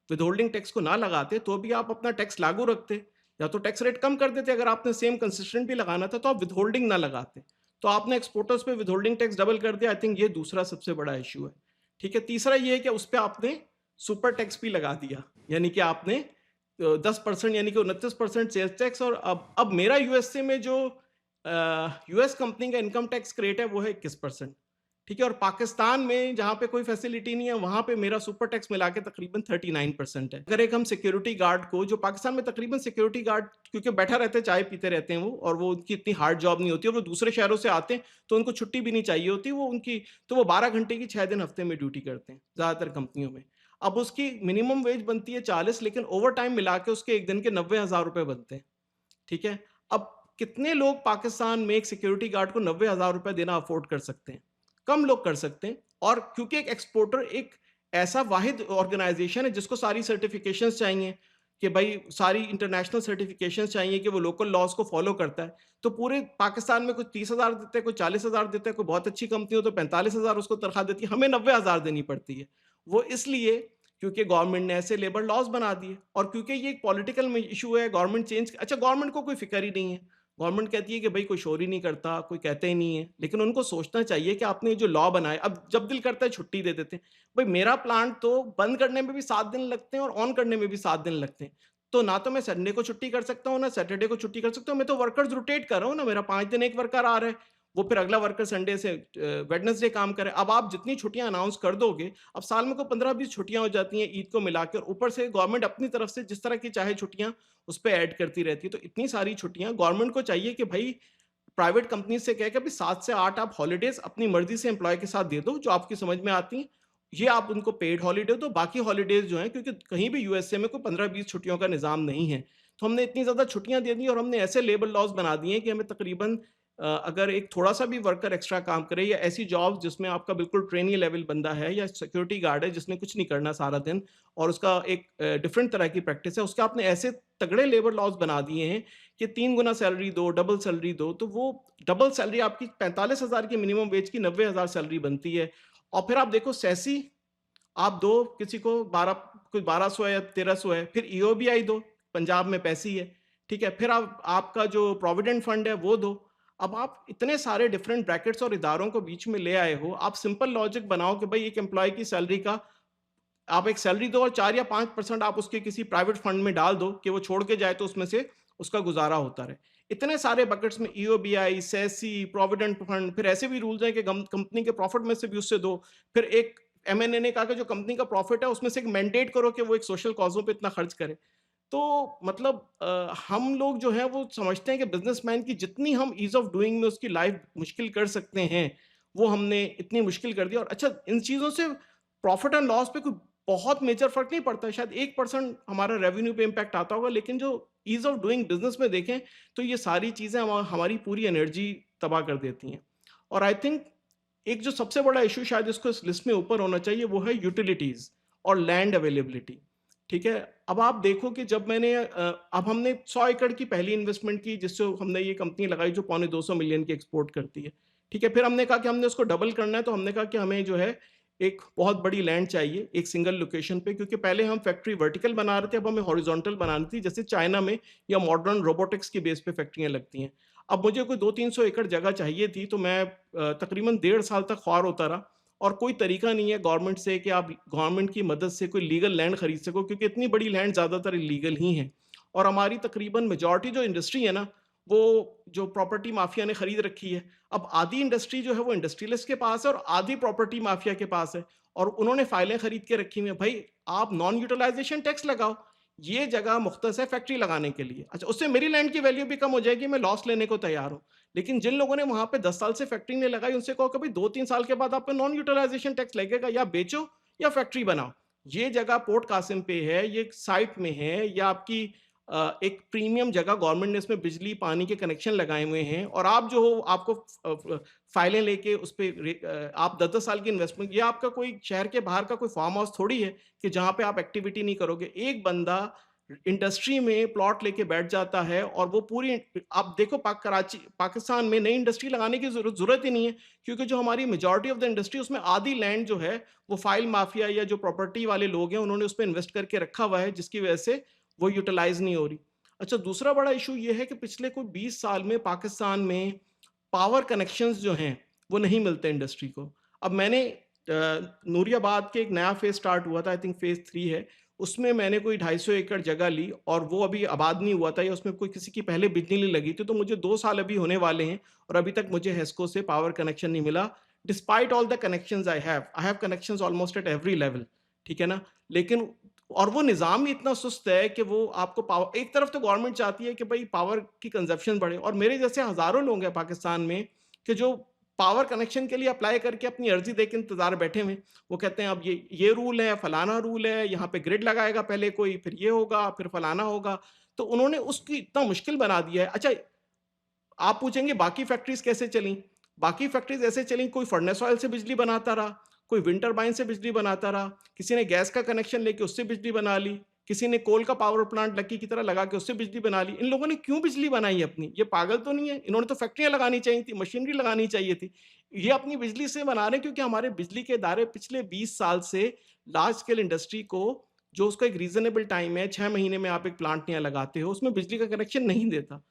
विदहोल्डिंग टैक्स को ना लगाते तो भी आप अपना टैक्स लागू रखते, या तो टैक्स रेट कम कर देते, अगर आपने सेम कंसिस्टेंट भी लगाना था तो आप विदहोल्डिंग ना लगाते। तो आपने एक्सपोर्टर्स पे विदहोल्डिंग टैक्स डबल कर दिया। आई थिंक ये दूसरा सबसे बड़ा इशू है, ठीक है? तीसरा ये है कि उस पर आपने सुपर टैक्स भी लगा दिया, यानी कि आपने 10%, यानी कि 29% सेल्स टैक्स। और अब मेरा यूएसए में जो यूएस कंपनी का इनकम टैक्स रेट है वो है 21%, ठीक है? और पाकिस्तान में जहां पे कोई फैसिलिटी नहीं है, वहां पे मेरा सुपर टैक्स मिला के तकरीबन 39% है। अगर एक हम सिक्योरिटी गार्ड को, जो पाकिस्तान में तकरीबन सिक्योरिटी गार्ड क्योंकि बैठा रहते हैं, चाय पीते रहते हैं वो, और वो उनकी इतनी हार्ड जॉब नहीं होती, और वो दूसरे शहरों से आते हैं तो उनको छुट्टी भी नहीं चाहिए होती, वो उनकी, तो वो 12 घंटे की 6 दिन हफ्ते में ड्यूटी करते हैं ज्यादातर कंपनियों में। अब उसकी मिनिमम वेज बनती है 40, लेकिन ओवर टाइम मिला के उसके एक दिन के 90,000 रुपए बनते हैं, ठीक है? अब कितने लोग पाकिस्तान में एक सिक्योरिटी गार्ड को 90,000 रुपए देना अफोर्ड कर सकते हैं? कम लोग कर सकते हैं। और क्योंकि एक एक्सपोर्टर एक ऐसा वाहिद ऑर्गेनाइजेशन है जिसको सारी सर्टिफिकेशंस चाहिए, कि भाई सारी इंटरनेशनल सर्टिफिकेशंस चाहिए, कि वो लोकल लॉज को फॉलो करता है। तो पूरे पाकिस्तान में कुछ 30,000 देते हैं, कोई 40,000 देते हैं, कोई बहुत अच्छी कंपनी हो तो 45,000 उसको तनख्वाह देती है, हमें 90,000 देनी पड़ती है। वो इसलिए क्योंकि गवर्नमेंट ने ऐसे लेबर लॉज बना दिए, और क्योंकि ये एक पॉलिटिकल इशू है, गवर्नमेंट चेंज, अच्छा गवर्नमेंट को कोई फिक्र ही नहीं है। गवर्नमेंट कहती है कि भाई कोई शोर ही नहीं करता, कोई कहते ही नहीं है, लेकिन उनको सोचना चाहिए कि आपने जो लॉ बनाए, अब जब दिल करता है छुट्टी दे देते हैं। भाई मेरा प्लांट तो बंद करने में भी 7 दिन लगते हैं और ऑन करने में भी 7 दिन लगते हैं। तो ना तो मैं संडे को छुट्टी कर सकता हूँ, ना सैटरडे को छुट्टी कर सकता हूँ, मैं तो वर्कर्स रोटेट कर रहा हूँ ना, मेरा 5 दिन एक वर्कर आ रहा है, वो फिर अगला वर्कर संडे से वेडनेसडे काम करे। अब आप जितनी छुट्टियां अनाउंस कर दोगे, अब साल में को 15-20 छुट्टियां हो जाती हैं ईद को मिला के, और ऊपर से गवर्नमेंट अपनी तरफ से जिस तरह की चाहे छुट्टियां उस पर ऐड करती रहती है। तो इतनी सारी छुट्टियां गवर्नमेंट को चाहिए कि भाई प्राइवेट कंपनी से कह के भी 7 से 8 आप हॉलीडेज अपनी मर्जी से एम्प्लॉय के साथ दे दो, जो आपकी समझ में आती हैं। ये आप उनको पेड हॉलीडे दो, बाकी हॉलीडेज जो हैं, क्योंकि कहीं भी यूएसए में कोई 15-20 छुट्टियों का निज़ाम नहीं है। तो हमने इतनी ज़्यादा छुट्टियां दे दी, और हमने ऐसे लेबर लॉज बना दिए हैं कि हमें तकरीबन अगर एक थोड़ा-सा भी वर्कर एक्स्ट्रा काम करे, या ऐसी जॉब जिसमें आपका बिल्कुल ट्रेनी लेवल बंदा है, या सिक्योरिटी गार्ड है जिसने कुछ नहीं करना सारा दिन, और उसका एक डिफरेंट तरह की प्रैक्टिस है, उसके आपने ऐसे तगड़े लेबर लॉज बना दिए हैं कि 3 गुना सैलरी दो, डबल सैलरी दो, तो वो डबल सैलरी आपकी 45,000 की मिनिमम वेज की 90,000 सैलरी बनती है। और फिर आप देखो सेसी, आप दो किसी को 12, कुछ 1200 है या 1300 है, फिर ईओबीआई दो, पंजाब में पैसी है, ठीक है? फिर आप आपका जो प्रोविडेंट फंड है वो दो। अब आप इतने सारे डिफरेंट ब्रैकेट्स और इदारों को बीच में ले आए हो, आप सिंपल लॉजिक बनाओ कि भाई एक एम्प्लॉय की सैलरी का आप एक सैलरी दो और 4 या 5% आप उसके किसी प्राइवेट फंड में डाल दो कि वो छोड़ के जाए तो उसमें से उसका गुजारा होता रहे। इतने सारे बकेट्स में ईओबीआई, सेसी, प्रोविडेंट फंड, फिर ऐसे भी रूल्स हैं कि कंपनी के प्रॉफिट में से भी उससे दो। फिर एक एमएनए ने कहा कि जो कंपनी का प्रॉफिट है उसमें से एक मैंडेट करो कि वो एक सोशल कॉजों पे इतना खर्च करे। तो मतलब हम लोग जो है वो समझते हैं कि बिजनेसमैन की जितनी हम ईज ऑफ डूइंग में उसकी लाइफ मुश्किल कर सकते हैं, वो हमने इतनी मुश्किल कर दी। और अच्छा, इन चीज़ों से प्रॉफिट एंड लॉस पे कोई बहुत मेजर फर्क नहीं पड़ता है, शायद 1% हमारा रेवेन्यू पे इम्पैक्ट आता होगा, लेकिन जो ईज ऑफ डूइंग बिजनेस में देखें तो ये सारी चीज़ें हमारी पूरी एनर्जी तबाह कर देती हैं। और आई थिंक एक जो सबसे बड़ा इशू शायद इसको इस लिस्ट में ऊपर होना चाहिए वो है यूटिलिटीज और लैंड अवेलेबिलिटी। ठीक है, अब आप देखो कि जब मैंने अब हमने 100 एकड़ की पहली इन्वेस्टमेंट की जिससे हमने ये कंपनी लगाई जो पौने 200 मिलियन की एक्सपोर्ट करती है। ठीक है, फिर हमने कहा कि हमने उसको डबल करना है, तो हमने कहा कि हमें जो है एक बहुत बड़ी लैंड चाहिए एक सिंगल लोकेशन पे, क्योंकि पहले हम फैक्ट्री वर्टिकल बना रहे थे, अब हमें हॉरिजॉन्टल बनानी थी, जैसे चाइना में या मॉडर्न रोबोटिक्स की बेस पे फैक्ट्रियां लगती हैं। अब मुझे कोई 200-300 एकड़ जगह चाहिए थी, तो मैं तकरीबन 1.5 साल तक ख्वार होता रहा, और कोई तरीका नहीं है गवर्नमेंट से कि आप गवर्नमेंट की मदद से कोई लीगल लैंड खरीद सको, क्योंकि इतनी बड़ी लैंड ज़्यादातर इलीगल ही है। और हमारी तकरीबन मेजॉरिटी जो इंडस्ट्री है ना, वो जो प्रॉपर्टी माफिया ने खरीद रखी है। अब आधी इंडस्ट्री जो है वो इंडस्ट्रियलिस्ट के पास है और आधी प्रॉपर्टी माफिया के पास है, और उन्होंने फाइलें खरीद के रखी हुई हैं। भाई, आप नॉन यूटिलाइजेशन टैक्स लगाओ, ये जगह मुख्तस है फैक्ट्री लगाने के लिए। अच्छा, उससे मेरी लैंड की वैल्यू भी कम हो जाएगी, मैं लॉस लेने को तैयार हूँ। लेकिन जिन लोगों ने वहां पे 10 साल से फैक्ट्री नहीं लगाई, उनसे कहो कि भाई 2-3 साल के बाद आप पे नॉन यूटिलाइजेशन टैक्स लगेगा, या बेचो या फैक्ट्री बनाओ। ये जगह पोर्ट कासिम पे है, ये साइट में है, या आपकी एक प्रीमियम जगह गवर्नमेंट ने इसमें बिजली पानी के कनेक्शन लगाए हुए हैं, और आप जो हो आपको फाइलें लेके उस पर आप 10-10 साल की इन्वेस्टमेंट, ये आपका कोई शहर के बाहर का कोई फार्म हाउस थोड़ी है कि जहां पे आप एक्टिविटी नहीं करोगे। एक बंदा इंडस्ट्री में प्लॉट लेके बैठ जाता है, और वो पूरी आप देखो कराची पाकिस्तान में नई इंडस्ट्री लगाने की जरूरत ही नहीं है, क्योंकि जो हमारी मेजॉरिटी ऑफ द इंडस्ट्री उसमें आधी लैंड जो है वो फाइल माफिया या जो प्रॉपर्टी वाले लोग हैं उन्होंने उस पर इन्वेस्ट करके रखा हुआ है, जिसकी वजह से वो यूटिलाइज नहीं हो रही। अच्छा, दूसरा बड़ा इशू ये है कि पिछले कोई 20 साल में पाकिस्तान में पावर कनेक्शंस जो हैं वो नहीं मिलते इंडस्ट्री को। अब मैंने नूरियाबाद के एक नया फेज स्टार्ट हुआ था, आई थिंक फेज 3 है, उसमें मैंने कोई 250 एकड़ जगह ली, और वो अभी आबाद नहीं हुआ था, या उसमें कोई किसी की पहले बिजली नहीं लगी थी, तो मुझे 2 साल अभी होने वाले हैं और अभी तक मुझे हेस्को से पावर कनेक्शन नहीं मिला, despite all the connections I have connections almost at every level. ठीक है ना, लेकिन और वो निज़ाम ही इतना सुस्त है कि वो आपको पावर, एक तरफ तो गवर्नमेंट चाहती है कि भाई पावर की कंजप्शन बढ़े, और मेरे जैसे हज़ारों लोग हैं पाकिस्तान में कि जो पावर कनेक्शन के लिए अप्लाई करके अपनी अर्जी दे के इंतज़ार बैठे हुए। वो कहते हैं अब ये रूल है, फलाना रूल है, यहाँ पे ग्रिड लगाएगा पहले कोई, फिर ये होगा, फिर फलाना होगा। तो उन्होंने उसकी इतना मुश्किल बना दिया है। अच्छा, आप पूछेंगे बाकी फैक्ट्रीज़ कैसे चलीं? बाकी फैक्ट्रीज़ ऐसे चलीं, कोई फर्नेस ऑयल से बिजली बनाता रहा, कोई विंड टरबाइन से बिजली बनाता रहा, किसी ने गैस का कनेक्शन लेके उससे बिजली बना ली, किसी ने कोल का पावर प्लांट लक्की की तरह लगा के उससे बिजली बना ली। इन लोगों ने क्यों बिजली बनाई अपनी? ये पागल तो नहीं है? इन्होंने तो फैक्ट्रियाँ लगानी चाहिए थी, मशीनरी लगानी चाहिए थी। ये अपनी बिजली से बना रहे हैं क्योंकि हमारे बिजली के इदारे पिछले 20 साल से लार्ज स्केल इंडस्ट्री को, जो उसका एक रीज़नेबल टाइम है, 6 महीने में आप एक प्लांट नया लगाते हो, उसमें बिजली का कनेक्शन नहीं देता।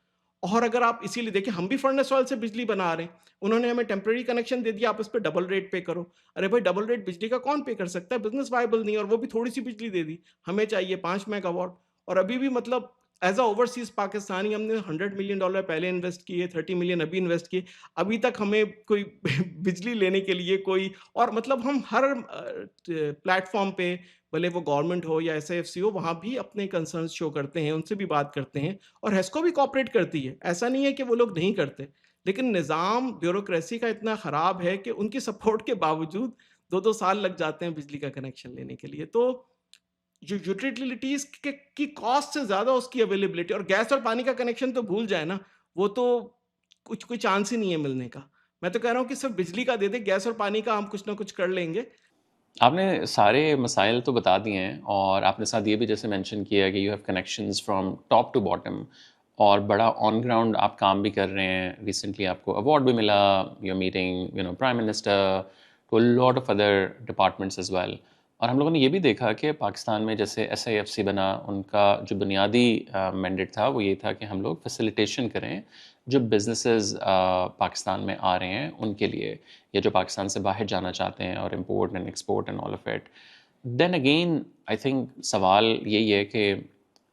और अगर आप इसीलिए देखिए, हम भी फर्नेस ऑयल से बिजली बना रहे हैं, उन्होंने हमें टेम्परेरी कनेक्शन दे दिया, आप इस पे डबल रेट पे करो। अरे भाई, डबल रेट बिजली का कौन पे कर सकता है? बिजनेस वायबल नहीं है, और वो भी थोड़ी सी बिजली दे दी। हमें चाहिए 5 मेगावाट, और अभी भी मतलब एज अ ओवरसीज पाकिस्तानी हमने $100 मिलियन पहले इन्वेस्ट किए, 30 मिलियन अभी इन्वेस्ट किए, अभी तक हमें कोई बिजली लेने के लिए कोई, और मतलब हम हर प्लेटफॉर्म पे, भले वो गवर्नमेंट हो या एसएएफसी हो, वहाँ भी अपने कंसर्न शो करते हैं, उनसे भी बात करते हैं, और हेस्को भी कॉपरेट करती है। ऐसा नहीं है कि वो लोग नहीं करते, लेकिन निज़ाम ब्यूरोक्रेसी का इतना ख़राब है कि उनकी सपोर्ट के बावजूद 2-2 साल लग जाते हैं बिजली का कनेक्शन लेने के लिए। तो जो यूटिलिटीज़ के की कॉस्ट से ज़्यादा उसकी अवेलेबिलिटी, और गैस और पानी का कनेक्शन तो भूल जाए ना, वो तो कुछ कोई चांस ही नहीं है मिलने का। मैं तो कह रहा हूँ कि सिर्फ़ बिजली का दे दें, गैस और पानी का हम कुछ ना कुछ कर लेंगे। आपने सारे मसाइल तो बता दिए हैं, और आपने साथ ये भी जैसे मेंशन किया कि you have connections from top to bottom, और बड़ा ऑन ग्राउंड आप काम भी कर रहे हैं। रिसेंटली आपको अवार्ड भी मिला, you are meeting prime minister, to a lot of other departments as well. और हम लोगों ने ये भी देखा कि पाकिस्तान में जैसे SIFC बना, उनका जो बुनियादी मैंडेट था वो ये था कि हम लोग फैसिलिटेशन करें जो बिजनेसेस पाकिस्तान में आ रहे हैं उनके लिए, या जो पाकिस्तान से बाहर जाना चाहते हैं, और import and export and all of it. Then again I think सवाल यही है कि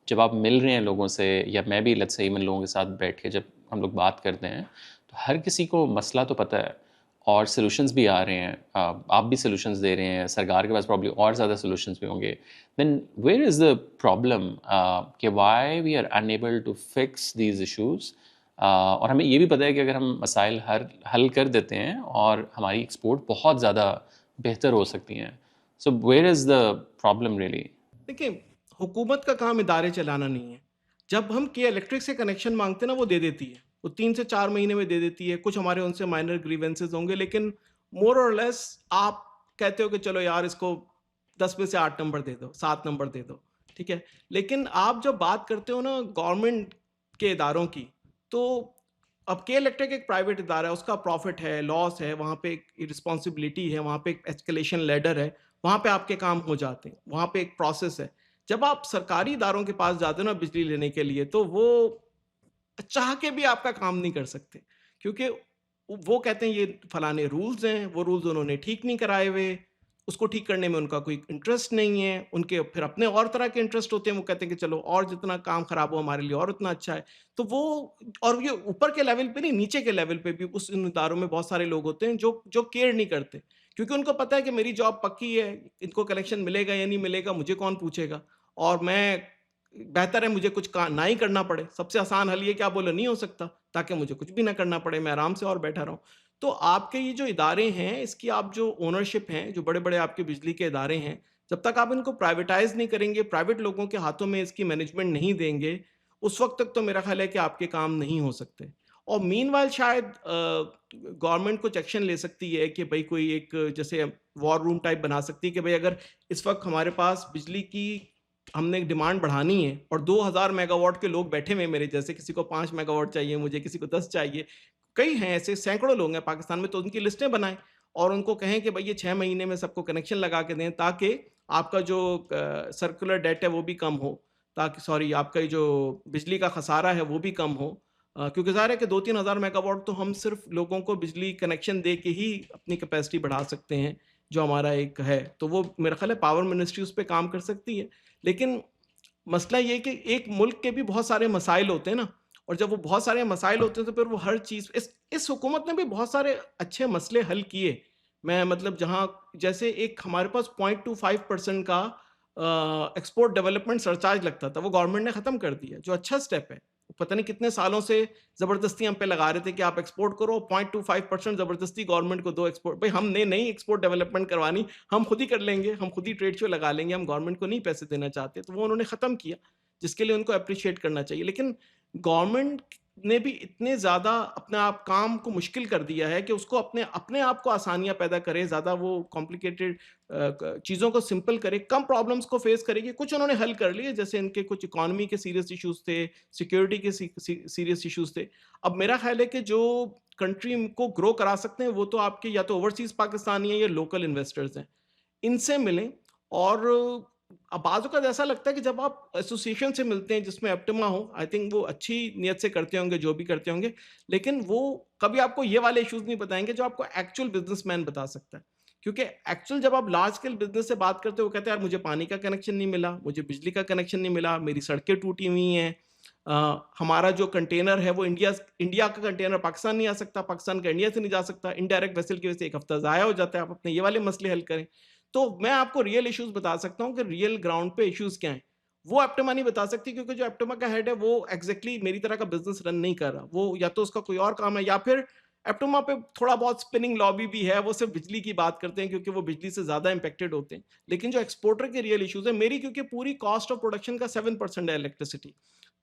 जब आप मिल रहे हैं लोगों से, या मैं भी लेट्स से इवन लोगों के साथ बैठ के जब हम लोग बात करते हैं, तो हर किसी को मसला तो पता है और सॉल्यूशंस भी आ रहे हैं, आप भी सॉल्यूशंस दे रहे हैं, सरकार के पास प्रॉब्लम और ज़्यादा सॉल्यूशंस भी होंगे। Then where is the problem कि why we are unable to fix these issues. और हमें ये भी पता है कि अगर हम मसाइल हल कर देते हैं और हमारी एक्सपोर्ट बहुत ज़्यादा बेहतर हो सकती हैं। So where is the problem really? देखिए, हुकूमत का काम इदारे चलाना नहीं है। जब हम के इलेक्ट्रिक से कनेक्शन मांगते हैं ना, वो दे देती है। वो 3 से 4 महीने में दे देती है। कुछ हमारे उनसे माइनर ग्रीवेंसेस होंगे, लेकिन मोर और लेस आप कहते हो कि चलो यार इसको 10 में से 8 नंबर दे दो, 7 नंबर दे दो, ठीक है? लेकिन आप जब बात करते हो ना गवर्नमेंट के इदारों की, तो अब के इलेक्ट्रिक एक प्राइवेट इदारा है, उसका प्रॉफिट है, लॉस है, वहाँ पे एक रिस्पॉन्सिबिलिटी है, वहाँ पे एक एस्केलेशन लैडर है, वहाँ पे आपके काम हो जाते हैं, वहाँ पे एक प्रोसेस है। जब आप सरकारी इदारों के पास जाते हो ना बिजली लेने के लिए, तो वो चाह के भी आपका काम नहीं कर सकते, क्योंकि वो कहते हैं ये फलाने रूल्स हैं, वो रूल्स उन्होंने ठीक नहीं कराए हुए, उसको ठीक करने में उनका कोई इंटरेस्ट नहीं है, उनके फिर अपने और तरह के इंटरेस्ट होते हैं, वो कहते हैं कि चलो और जितना काम खराब हो हमारे लिए और उतना अच्छा है। तो वो, और ये ऊपर के लेवल पे नहीं, नीचे के लेवल पे भी उस इन इदारों में बहुत सारे लोग होते हैं जो जो केयर नहीं करते, क्योंकि उनको पता है कि मेरी जॉब पक्की है, इनको कनेक्शन मिलेगा या नहीं मिलेगा मुझे कौन पूछेगा, और मैं, बेहतर है मुझे कुछ ना ही करना पड़े। सबसे आसान हल ये कि आप बोलो नहीं हो सकता, ताकि मुझे कुछ भी ना करना पड़े, मैं आराम से और बैठा रहूँ। तो आपके ये जो इदारे हैं, इसकी आप जो ओनरशिप हैं, जो बड़े-बड़े आपके बिजली के इदारे हैं, जब तक आप इनको प्राइवेटाइज़ नहीं करेंगे, प्राइवेट लोगों के हाथों में इसकी मैनेजमेंट नहीं देंगे, उस वक़्त तक तो मेरा ख़्याल है कि आपके काम नहीं हो सकते। और मीनव्हाइल शायद गवर्नमेंट कुछ एक्शन ले सकती है कि भई कोई एक जैसे वॉर रूम टाइप बना सकती है कि भई अगर इस वक़्त हमारे पास बिजली की हमने एक डिमांड बढ़ानी है और 2000 मेगावाट के लोग बैठे हुए हैं मेरे जैसे, किसी को 5 मेगावाट चाहिए मुझे, किसी को 10 चाहिए। कई हैं ऐसे, सैकड़ों लोग हैं पाकिस्तान में, तो उनकी लिस्टें बनाएँ और उनको कहें कि भई ये 6 महीने में सबको कनेक्शन लगा के दें, ताकि आपका जो सर्कुलर डेट है वो भी कम हो, ताकि सॉरी आपका ये जो बिजली का खसारा है वो भी कम हो। क्योंकि ज़ाहिर है कि 2-3 हज़ार मेगावाट तो हम सिर्फ लोगों को बिजली कनेक्शन दे के ही अपनी कैपेसिटी बढ़ा सकते हैं, जो हमारा एक है। तो वो मेरा ख़्याल है पावर मिनिस्ट्री उस पे काम कर सकती है। लेकिन मसला ये है कि एक मुल्क के भी बहुत सारे मसाइल होते हैं ना, और जब वो बहुत सारे मसाइल होते हैं तो फिर वो हर चीज़, इस हुकूमत ने भी बहुत सारे अच्छे मसले हल किए। मैं मतलब जहाँ, जैसे एक हमारे पास 0.25% का एक्सपोर्ट डेवलपमेंट सरचार्ज लगता था, वो गवर्नमेंट ने ख़त्म कर दिया, जो अच्छा स्टेप है। पता नहीं कितने सालों से ज़बरदस्ती हम पे लगा रहे थे कि आप एक्सपोर्ट करो, 0.25% ज़बरदस्ती गवर्नमेंट को दो एक्सपोर्ट। भाई हमने नहीं एक्सपोर्ट डेवलपमेंट करवानी, हम खुद ही कर लेंगे, हम खुद ही ट्रेड शो लगा लेंगे, हम गवर्नमेंट को नहीं पैसे देना चाहते। तो वो उन्होंने ख़त्म किया, जिसके लिए उनको एप्रिशिएट करना चाहिए। लेकिन गवर्नमेंट ने भी इतने ज़्यादा अपने आप काम को मुश्किल कर दिया है कि उसको अपने अपने आप को आसानियाँ पैदा करे, ज़्यादा वो कॉम्प्लिकेटेड चीज़ों को सिंपल करे, कम प्रॉब्लम्स को फेस करेगी। कुछ उन्होंने हल कर लिए, जैसे इनके कुछ इकोनॉमी के सीरियस इश्यूज़ थे, सिक्योरिटी के सीरियस इश्यूज़ थे। अब मेरा ख्याल है कि जो कंट्री को ग्रो करा सकते हैं, वो तो आपके या तो ओवरसीज़ पाकिस्तानी हैं या लोकल इन्वेस्टर्स हैं। इनसे मिलें, और अब बाज़ औक़ात ऐसा लगता है कि जब आप एसोसिएशन से मिलते हैं जिसमें एप्टिमा हो, आई थिंक वो अच्छी नीयत से करते होंगे जो भी करते होंगे, लेकिन वो कभी आपको ये वाले इश्यूज़ नहीं बताएँगे जो आपको एक्चुअल बिज़नेसमैन बता सकता है। क्योंकि एक्चुअल जब आप लार्ज स्केल बिज़नेस से बात करते हो, वो कहते हैं यार मुझे पानी का कनेक्शन नहीं मिला, मुझे बिजली का कनेक्शन नहीं मिला, मेरी सड़कें टूटी हुई हैं, हमारा जो कंटेनर है वो इंडिया इंडिया का कंटेनर पाकिस्तान नहीं आ सकता, पाकिस्तान का इंडिया से नहीं जा सकता, इनडायरेक्ट वेसल की वजह से 1 हफ्ता ज़ाया हो जाता है, आप अपने ये वाले मसले हल करें। तो मैं आपको रियल इश्यूज़ बता सकता हूँ कि रियल ग्राउंड पे इश्यूज़ क्या हैं। वो एप्टिमा नहीं बता सकती, क्योंकि जो एप्टिमा का हेड है वो एग्ज़ैक्टली मेरी तरह का बिज़नेस रन नहीं कर रहा। वो या तो उसका कोई और काम है, या फिर एप्टिमा पे थोड़ा बहुत स्पिनिंग लॉबी भी है, वो सिर्फ़ बिजली की बात करते हैं क्योंकि वो बिजली से ज़्यादा इम्पैक्टेड होते हैं। लेकिन जो एक्सपोर्टर के रियल इश्यूज़ हैं, मेरी क्योंकि पूरी कॉस्ट ऑफ प्रोडक्शन का 7% है इलेक्ट्रिसिटी,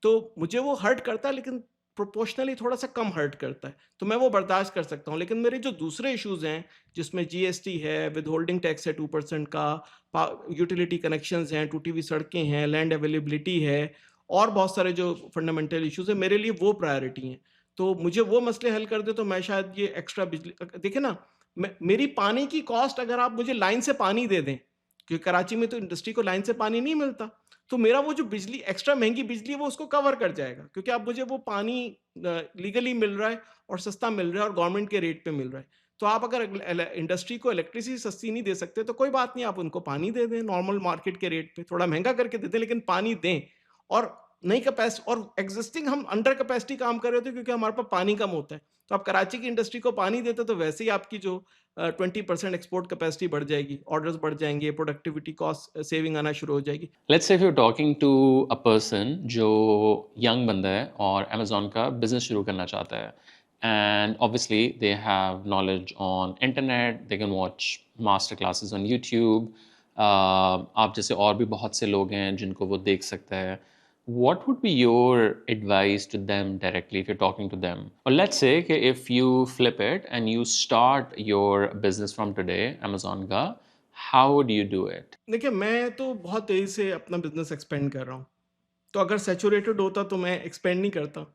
तो मुझे वो हर्ट करता है, लेकिन प्रोपोर्शनली थोड़ा-सा कम हर्ट करता है, तो मैं वो बर्दाश्त कर सकता हूँ। लेकिन मेरे जो दूसरे इश्यूज़ हैं, जिसमें जीएसटी है, विथहोल्डिंग टैक्स है 2% का, यूटिलिटी कनेक्शंस हैं, टूटी हुई सड़कें हैं, लैंड अवेलेबिलिटी है, और बहुत सारे जो फंडामेंटल इश्यूज़ हैं, मेरे लिए वो प्रायोरिटी हैं। तो मुझे वो मसले हल कर दें, तो मैं शायद ये एक्स्ट्रा बिजली देखिए ना, मेरी पानी की कॉस्ट, अगर आप मुझे लाइन से पानी दे दें, क्योंकि कराची में तो इंडस्ट्री को लाइन से पानी नहीं मिलता। तो मेरा वो जो बिजली एक्स्ट्रा महँगी बिजली है वो उसको कवर कर जाएगा, क्योंकि अब मुझे वो पानी लीगली मिल रहा है और सस्ता मिल रहा है और गवर्नमेंट के रेट पे मिल रहा है। तो आप अगर इंडस्ट्री को इलेक्ट्रिसिटी सस्ती नहीं दे सकते तो कोई बात नहीं, आप उनको पानी दे दें नॉर्मल मार्केट के रेट पे, थोड़ा महँगा करके दे दें लेकिन पानी दें। और नई कैपेसिटी और एग्जिस्टिंग हम अंडर कैपेसिटी काम कर रहे थे क्योंकि हमारे पास पानी कम होता है। तो आप कराची की इंडस्ट्री को पानी देते तो वैसे ही आपकी जो 20% एक्सपोर्ट कैपेसिटी बढ़ जाएगी, ऑर्डर्स बढ़ जाएँगे, प्रोडक्टिविटी कॉस्ट सेविंग आना शुरू हो जाएगी। Let's say if you talking to a person जो यंग बंदा है और अमेजोन का बिजनेस शुरू करना चाहता है and obviously they have knowledge on internet, they can watch master classes on YouTube, आप जैसे और भी बहुत से लोग हैं जिनको वो देख सकता है. What would be your advice to them directly if you're talking to them? Or let's say कि if you flip it and you start your business from today, Amazon का, how would you do it? देखिए, मैं तो बहुत तेज़ी से अपना बिज़नेस एक्सपेंड कर रहा हूँ। तो अगर सैचुरेटेड होता तो मैं एक्सपेंड नहीं करता,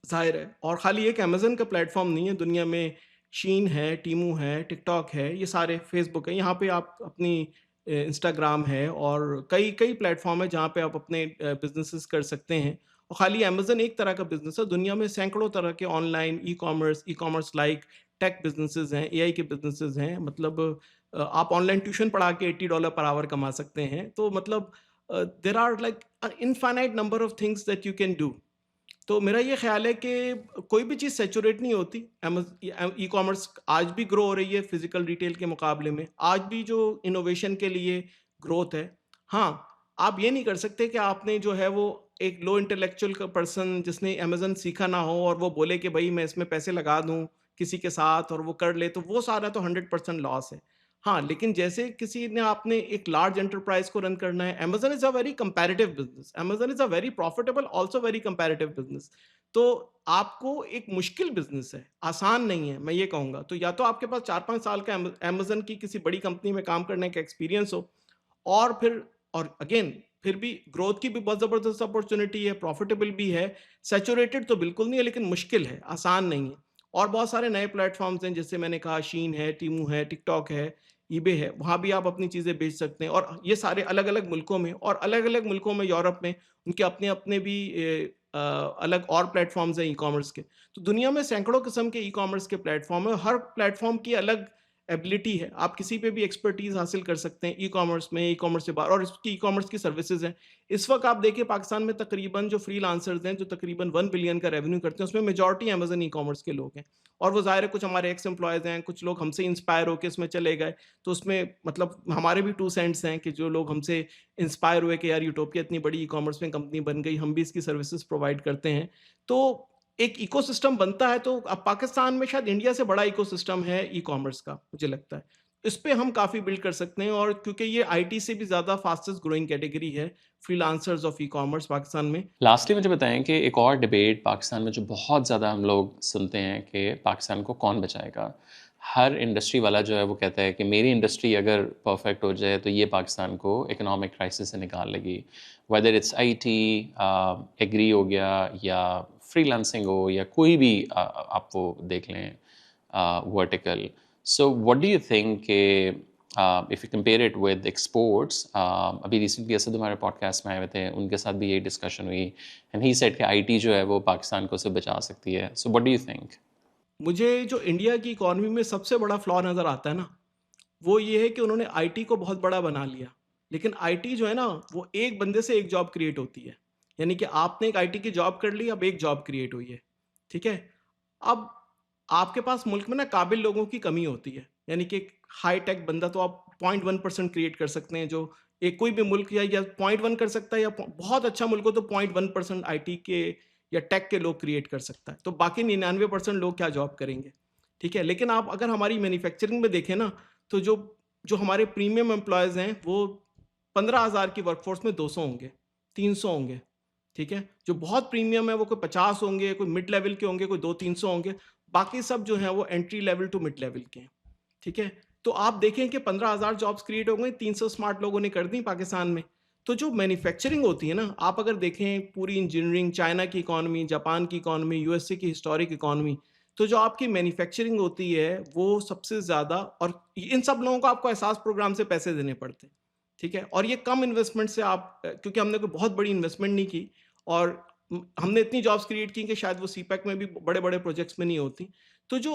ज़ाहिर है। और खाली एक अमेज़न का प्लेटफ़ॉर्म नहीं है, दुनिया में शीन है, टीमू है, टिकटॉक है, ये सारे फेसबुक है। यहाँ पे आप अपनी इंस्टाग्राम है और कई कई प्लेटफ़ॉर्म है जहाँ पे आप अपने बिज़नेसेस कर सकते हैं। और खाली अमेज़न एक तरह का बिज़नेस है, दुनिया में सैकड़ों तरह के online e-commerce like tech businesses हैं, एआई के बिज़नेसेस हैं। मतलब आप ऑनलाइन ट्यूशन पढ़ा के $80 पर आवर कमा सकते हैं। तो मतलब there are like infinite number of things that you can do. तो मेरा ये ख़्याल है कि कोई भी चीज़ सैचुरेट नहीं होती। ई-कॉमर्स आज भी ग्रो हो रही है फिज़िकल रिटेल के मुकाबले में। आज भी जो इनोवेशन के लिए ग्रोथ है। हाँ, आप ये नहीं कर सकते कि आपने जो है वो एक लो इंटेलेक्चुअल का पर्सन जिसने अमेज़न सीखा ना हो और वो बोले कि भई मैं इसमें पैसे लगा दूँ किसी के साथ और वो कर ले, तो वो सारा तो 100% लॉस है। हाँ, लेकिन जैसे किसी ने आपने एक लार्ज एंटरप्राइज़ को रन करना है, Amazon is a very comparative business, Amazon is a very profitable also very comparative business. तो आपको एक मुश्किल बिज़नेस है, आसान नहीं है, मैं ये कहूँगा। तो या तो आपके पास 4-5 साल का अमेज़न की किसी बड़ी कंपनी में काम करने का एक्सपीरियंस हो और फिर और अगेन फिर भी ग्रोथ की भी बहुत ज़बरदस्त अपॉर्च्युनिटी है, प्रॉफिटेबल भी है, सैचुरेटेड तो बिल्कुल नहीं है लेकिन मुश्किल है, आसान नहीं है। और बहुत सारे नए प्लेटफ़ॉर्म्स हैं जैसे मैंने कहा शीन है, टीमू है, टिकटॉक है, ईबे है, वहाँ भी आप अपनी चीज़ें बेच सकते हैं और ये सारे अलग-अलग मुल्कों में और अलग-अलग मुल्कों में यूरोप में उनके अपने-अपने भी अलग और प्लेटफ़ॉर्म्स हैं ई-कॉमर्स के। तो दुनिया में सैकड़ों किस्म के ई-कॉमर्स के प्लेटफ़ॉर्म हैं, हर प्लेटफ़ॉर्म की अलग एबिलिटी है, आप किसी पे भी एक्सपर्टीज़ हासिल कर सकते हैं ई-कॉमर्स में, ई-कॉमर्स से बाहर और इसकी ई-कॉमर्स की सर्विसेज़ हैं। इस वक़्त आप देखिए पाकिस्तान में तकरीबन जो फ्रीलांसर्स हैं, जो तकरीबन 1 बिलियन का रेवेन्यू करते हैं, उसमें मेजॉरिटी अमेज़न ई-कॉमर्स के लोग हैं। और वो ज़ाहिर है कुछ हमारे एक्स एम्प्लॉइज़ हैं, कुछ लोग हमसे इंस्पायर होके इसमें चले गए, तो उसमें मतलब हमारे भी 2 सेंट्स हैं कि जो लोग हमसे इंस्पायर हुए कि यार यूटोपिया इतनी बड़ी ई-कॉमर्स में कंपनी बन गई, हम भी इसकी सर्विसेज़ प्रोवाइड करते हैं। तो एक इकोसिस्टम बनता है, तो अब पाकिस्तान में शायद इंडिया से बड़ा इकोसिस्टम है ई-कॉमर्स का, मुझे लगता है। इस पे हम काफ़ी बिल्ड कर सकते हैं और क्योंकि ये आईटी से भी ज़्यादा फास्टेस्ट ग्रोइंग कैटेगरी है, फ्रीलांसर्स ऑफ ई-कॉमर्स पाकिस्तान में। लास्टली मुझे बताएं कि एक और डिबेट पाकिस्तान में जो बहुत ज़्यादा हम लोग सुनते हैं कि पाकिस्तान को कौन बचाएगा. हर इंडस्ट्री वाला जो है वो कहता है कि मेरी इंडस्ट्री अगर परफेक्ट हो जाए तो ये पाकिस्तान को इकोनॉमिक क्राइसिस से निकाल लेगी. वेदर इट्स आईटी, एग्री हो गया या फ्रीलांसिंग हो या कोई भी आप वो देख लें vertical. So what do you think कि if you compare it with exports, अभी रिसेंटली असद हमारे पॉडकास्ट में आए हुए थे, उनके साथ भी यही डिस्कशन हुई एंड ही सेड कि आईटी जो है वो पाकिस्तान को से बचा सकती है. सो व्हाट डू यू थिंक? मुझे जो इंडिया की इकोनॉमी में सबसे बड़ा फ्लॉ नज़र आता है ना, वो ये है कि उन्होंने आईटी को बहुत बड़ा बना लिया। लेकिन आईटी जो है ना, वो एक बंदे से एक जॉब क्रिएट होती है। यानी कि आपने एक आईटी की जॉब कर ली, अब एक जॉब क्रिएट हुई है। ठीक है? अब आपके पास मुल्क में ना काबिल लोगों की कमी होती है। यानी कि एक हाई टेक बंदा तो आप 0.1% क्रिएट कर सकते हैं, जो एक कोई भी मुल्क या 0.1 कर सकता है या बहुत अच्छा मुल्क हो तो 0.1% आईटी के या टेक के लोग क्रिएट कर सकता है। तो बाकी 99% लोग क्या जॉब करेंगे? ठीक है? लेकिन आप अगर हमारी मैन्युफैक्चरिंग में देखें ना, तो जो जो हमारे प्रीमियम एम्प्लॉइज़ हैं, वो 15,000 की वर्कफ़ोर्स में 200 होंगे, 300 होंगे। ठीक है? जो बहुत प्रीमियम है वो कोई 50 होंगे, कोई मिड लेवल के होंगे, कोई 200-300 होंगे। बाकी सब जो हैं वो entry level to mid level के हैं। ठीक है? तो आप देखें कि 15,000 जॉब्स क्रिएट हो गई, 300 स्मार्ट लोगों ने कर दी पाकिस्तान में। तो जो मैन्युफैक्चरिंग होती है ना, आप अगर देखें पूरी इंजीनियरिंग, चाइना की इकॉनमी, जापान की इकॉनमी, यूएसए की हिस्टोरिक इकॉनमी, तो जो आपकी मैन्युफैक्चरिंग होती है वो सबसे ज़्यादा और इन सब लोगों को आपको एहसास प्रोग्राम से पैसे देने पड़ते हैं। ठीक है, और ये कम इन्वेस्टमेंट से आप क्योंकि हमने कोई बहुत बड़ी इन्वेस्टमेंट नहीं की और हमने इतनी जॉब्स क्रिएट की कि शायद वो सीपैक में भी बड़े बड़े प्रोजेक्ट्स में नहीं होती। तो जो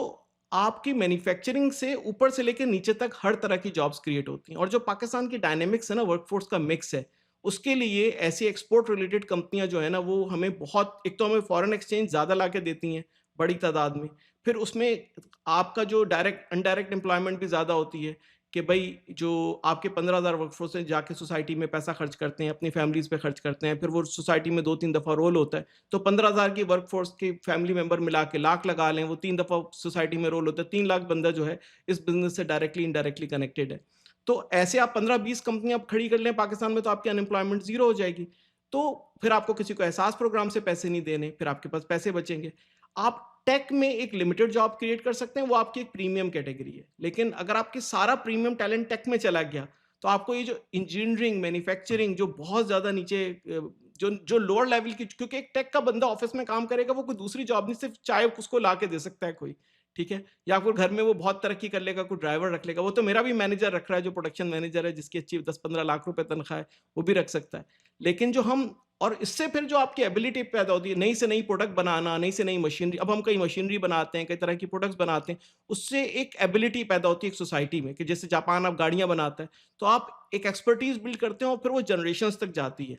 आपकी मैन्युफैक्चरिंग से ऊपर से लेकर नीचे तक हर तरह की जॉब्स क्रिएट होती हैं, और जो पाकिस्तान की डायनेमिक्स है ना, वर्कफोर्स का मिक्स है, उसके लिए ऐसी एक्सपोर्ट रिलेटेड कंपनियां जो है ना, वो हमें बहुत, एक तो हमें फॉरेन एक्सचेंज ज़्यादा ला के देती हैं बड़ी तादाद में, फिर उसमें आपका जो डायरेक्ट अनडायरेक्ट एम्प्लॉयमेंट भी ज़्यादा होती है कि भाई जो आपके 15,000 वर्कफोर्स हैं जाके सोसाइटी में पैसा खर्च करते हैं, अपनी फैमिलीज पे खर्च करते हैं, फिर वो सोसाइटी में 2-3 दफ़ा रोल होता है, तो 15,000 की वर्कफोर्स के फैमिली मेंबर मिला के लाख लगा लें, वो 3 दफ़ा सोसाइटी में रोल होता है, 3 लाख बंदा जो है इस बिजनेस से डायरेक्टली इनडायरेक्टली कनेक्टेड है। तो ऐसे आप 15-20 कंपनियां खड़ी कर लें पाकिस्तान में, तो आपकी अनएम्प्लॉयमेंट जीरो हो जाएगी। तो फिर आपको किसी को एहसास प्रोग्राम से पैसे नहीं देने, फिर आपके पास पैसे बचेंगे। आप टेक में एक लिमिटेड जॉब क्रिएट कर सकते हैं, वो आपकी एक प्रीमियम कैटेगरी है। लेकिन अगर आपकी सारा प्रीमियम टैलेंट टेक में चला गया, तो आपको ये जो इंजीनियरिंग, मैन्युफैक्चरिंग जो बहुत ज़्यादा नीचे जो जो लोअर लेवल की, क्योंकि एक टेक का बंदा ऑफिस में काम करेगा, वो कोई दूसरी जॉब नहीं, सिर्फ चाय उसको ला के दे सकता है कोई, ठीक है? या फिर घर में वो बहुत तरक्की कर लेगा, कोई ड्राइवर रख लेगा। वो तो मेरा भी मैनेजर रख रहा है, जो प्रोडक्शन मैनेजर है, जिसकी अच्छी 10-15 लाख रुपए तनख्वाह है, वो भी रख सकता है। लेकिन जो हम, और इससे फिर जो आपकी एबिलिटी पैदा होती है, नई से नई प्रोडक्ट बनाना, नई से नई मशीनरी, अब हम कई मशीनरी बनाते हैं, कई तरह की प्रोडक्ट्स बनाते हैं, उससे एक एबिलिटी पैदा होती है एक सोसाइटी में, कि जैसे जापान अब गाड़ियां बनाता है, तो आप एक एक्सपर्टीज बिल्ड करते हो और फिर वो जनरेशन्स तक जाती है।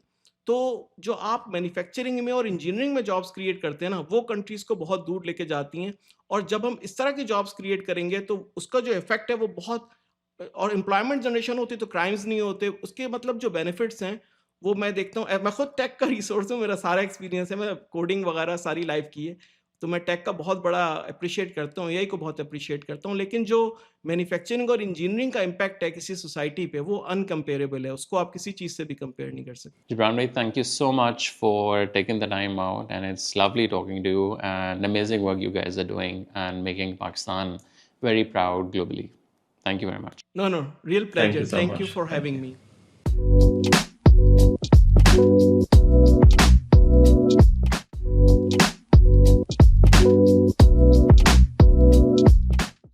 तो जो आप मैन्युफैक्चरिंग में और इंजीनियरिंग में जॉब्स क्रिएट करते हैं ना, वो कंट्रीज को बहुत दूर लेके जाती हैं। और जब हम इस तरह की जॉब्स क्रिएट करेंगे, तो उसका जो इफेक्ट है वो बहुत, और एम्प्लॉयमेंट जनरेशन होती है, तो क्राइम्स नहीं होते, उसके मतलब जो बेनिफिट्स हैं वो मैं देखता हूँ। मैं खुद टेक का रिसोर्स हूँ, मेरा सारा एक्सपीरियंस है, मैं कोडिंग वगैरह सारी लाइफ की है, तो मैं टेक का बहुत बड़ा अप्रिशिएट करता हूँ, यही को बहुत अप्रिशिएट करता हूँ। लेकिन जो मैन्युफैक्चरिंग और इंजीनियरिंग का इम्पैक्ट है किसी सोसाइटी पे, वो अनकम्पेरेबल है, उसको आप किसी चीज़ से भी कंपेयर नहीं कर सकते। Gibran bhai, thank you so much for taking the time out, and it's lovely talking to you, and amazing work you guys are doing and making Pakistan very proud globally. Thank you very much. No, real Thank pleasure. you so Thank you much. for Thank having you. me.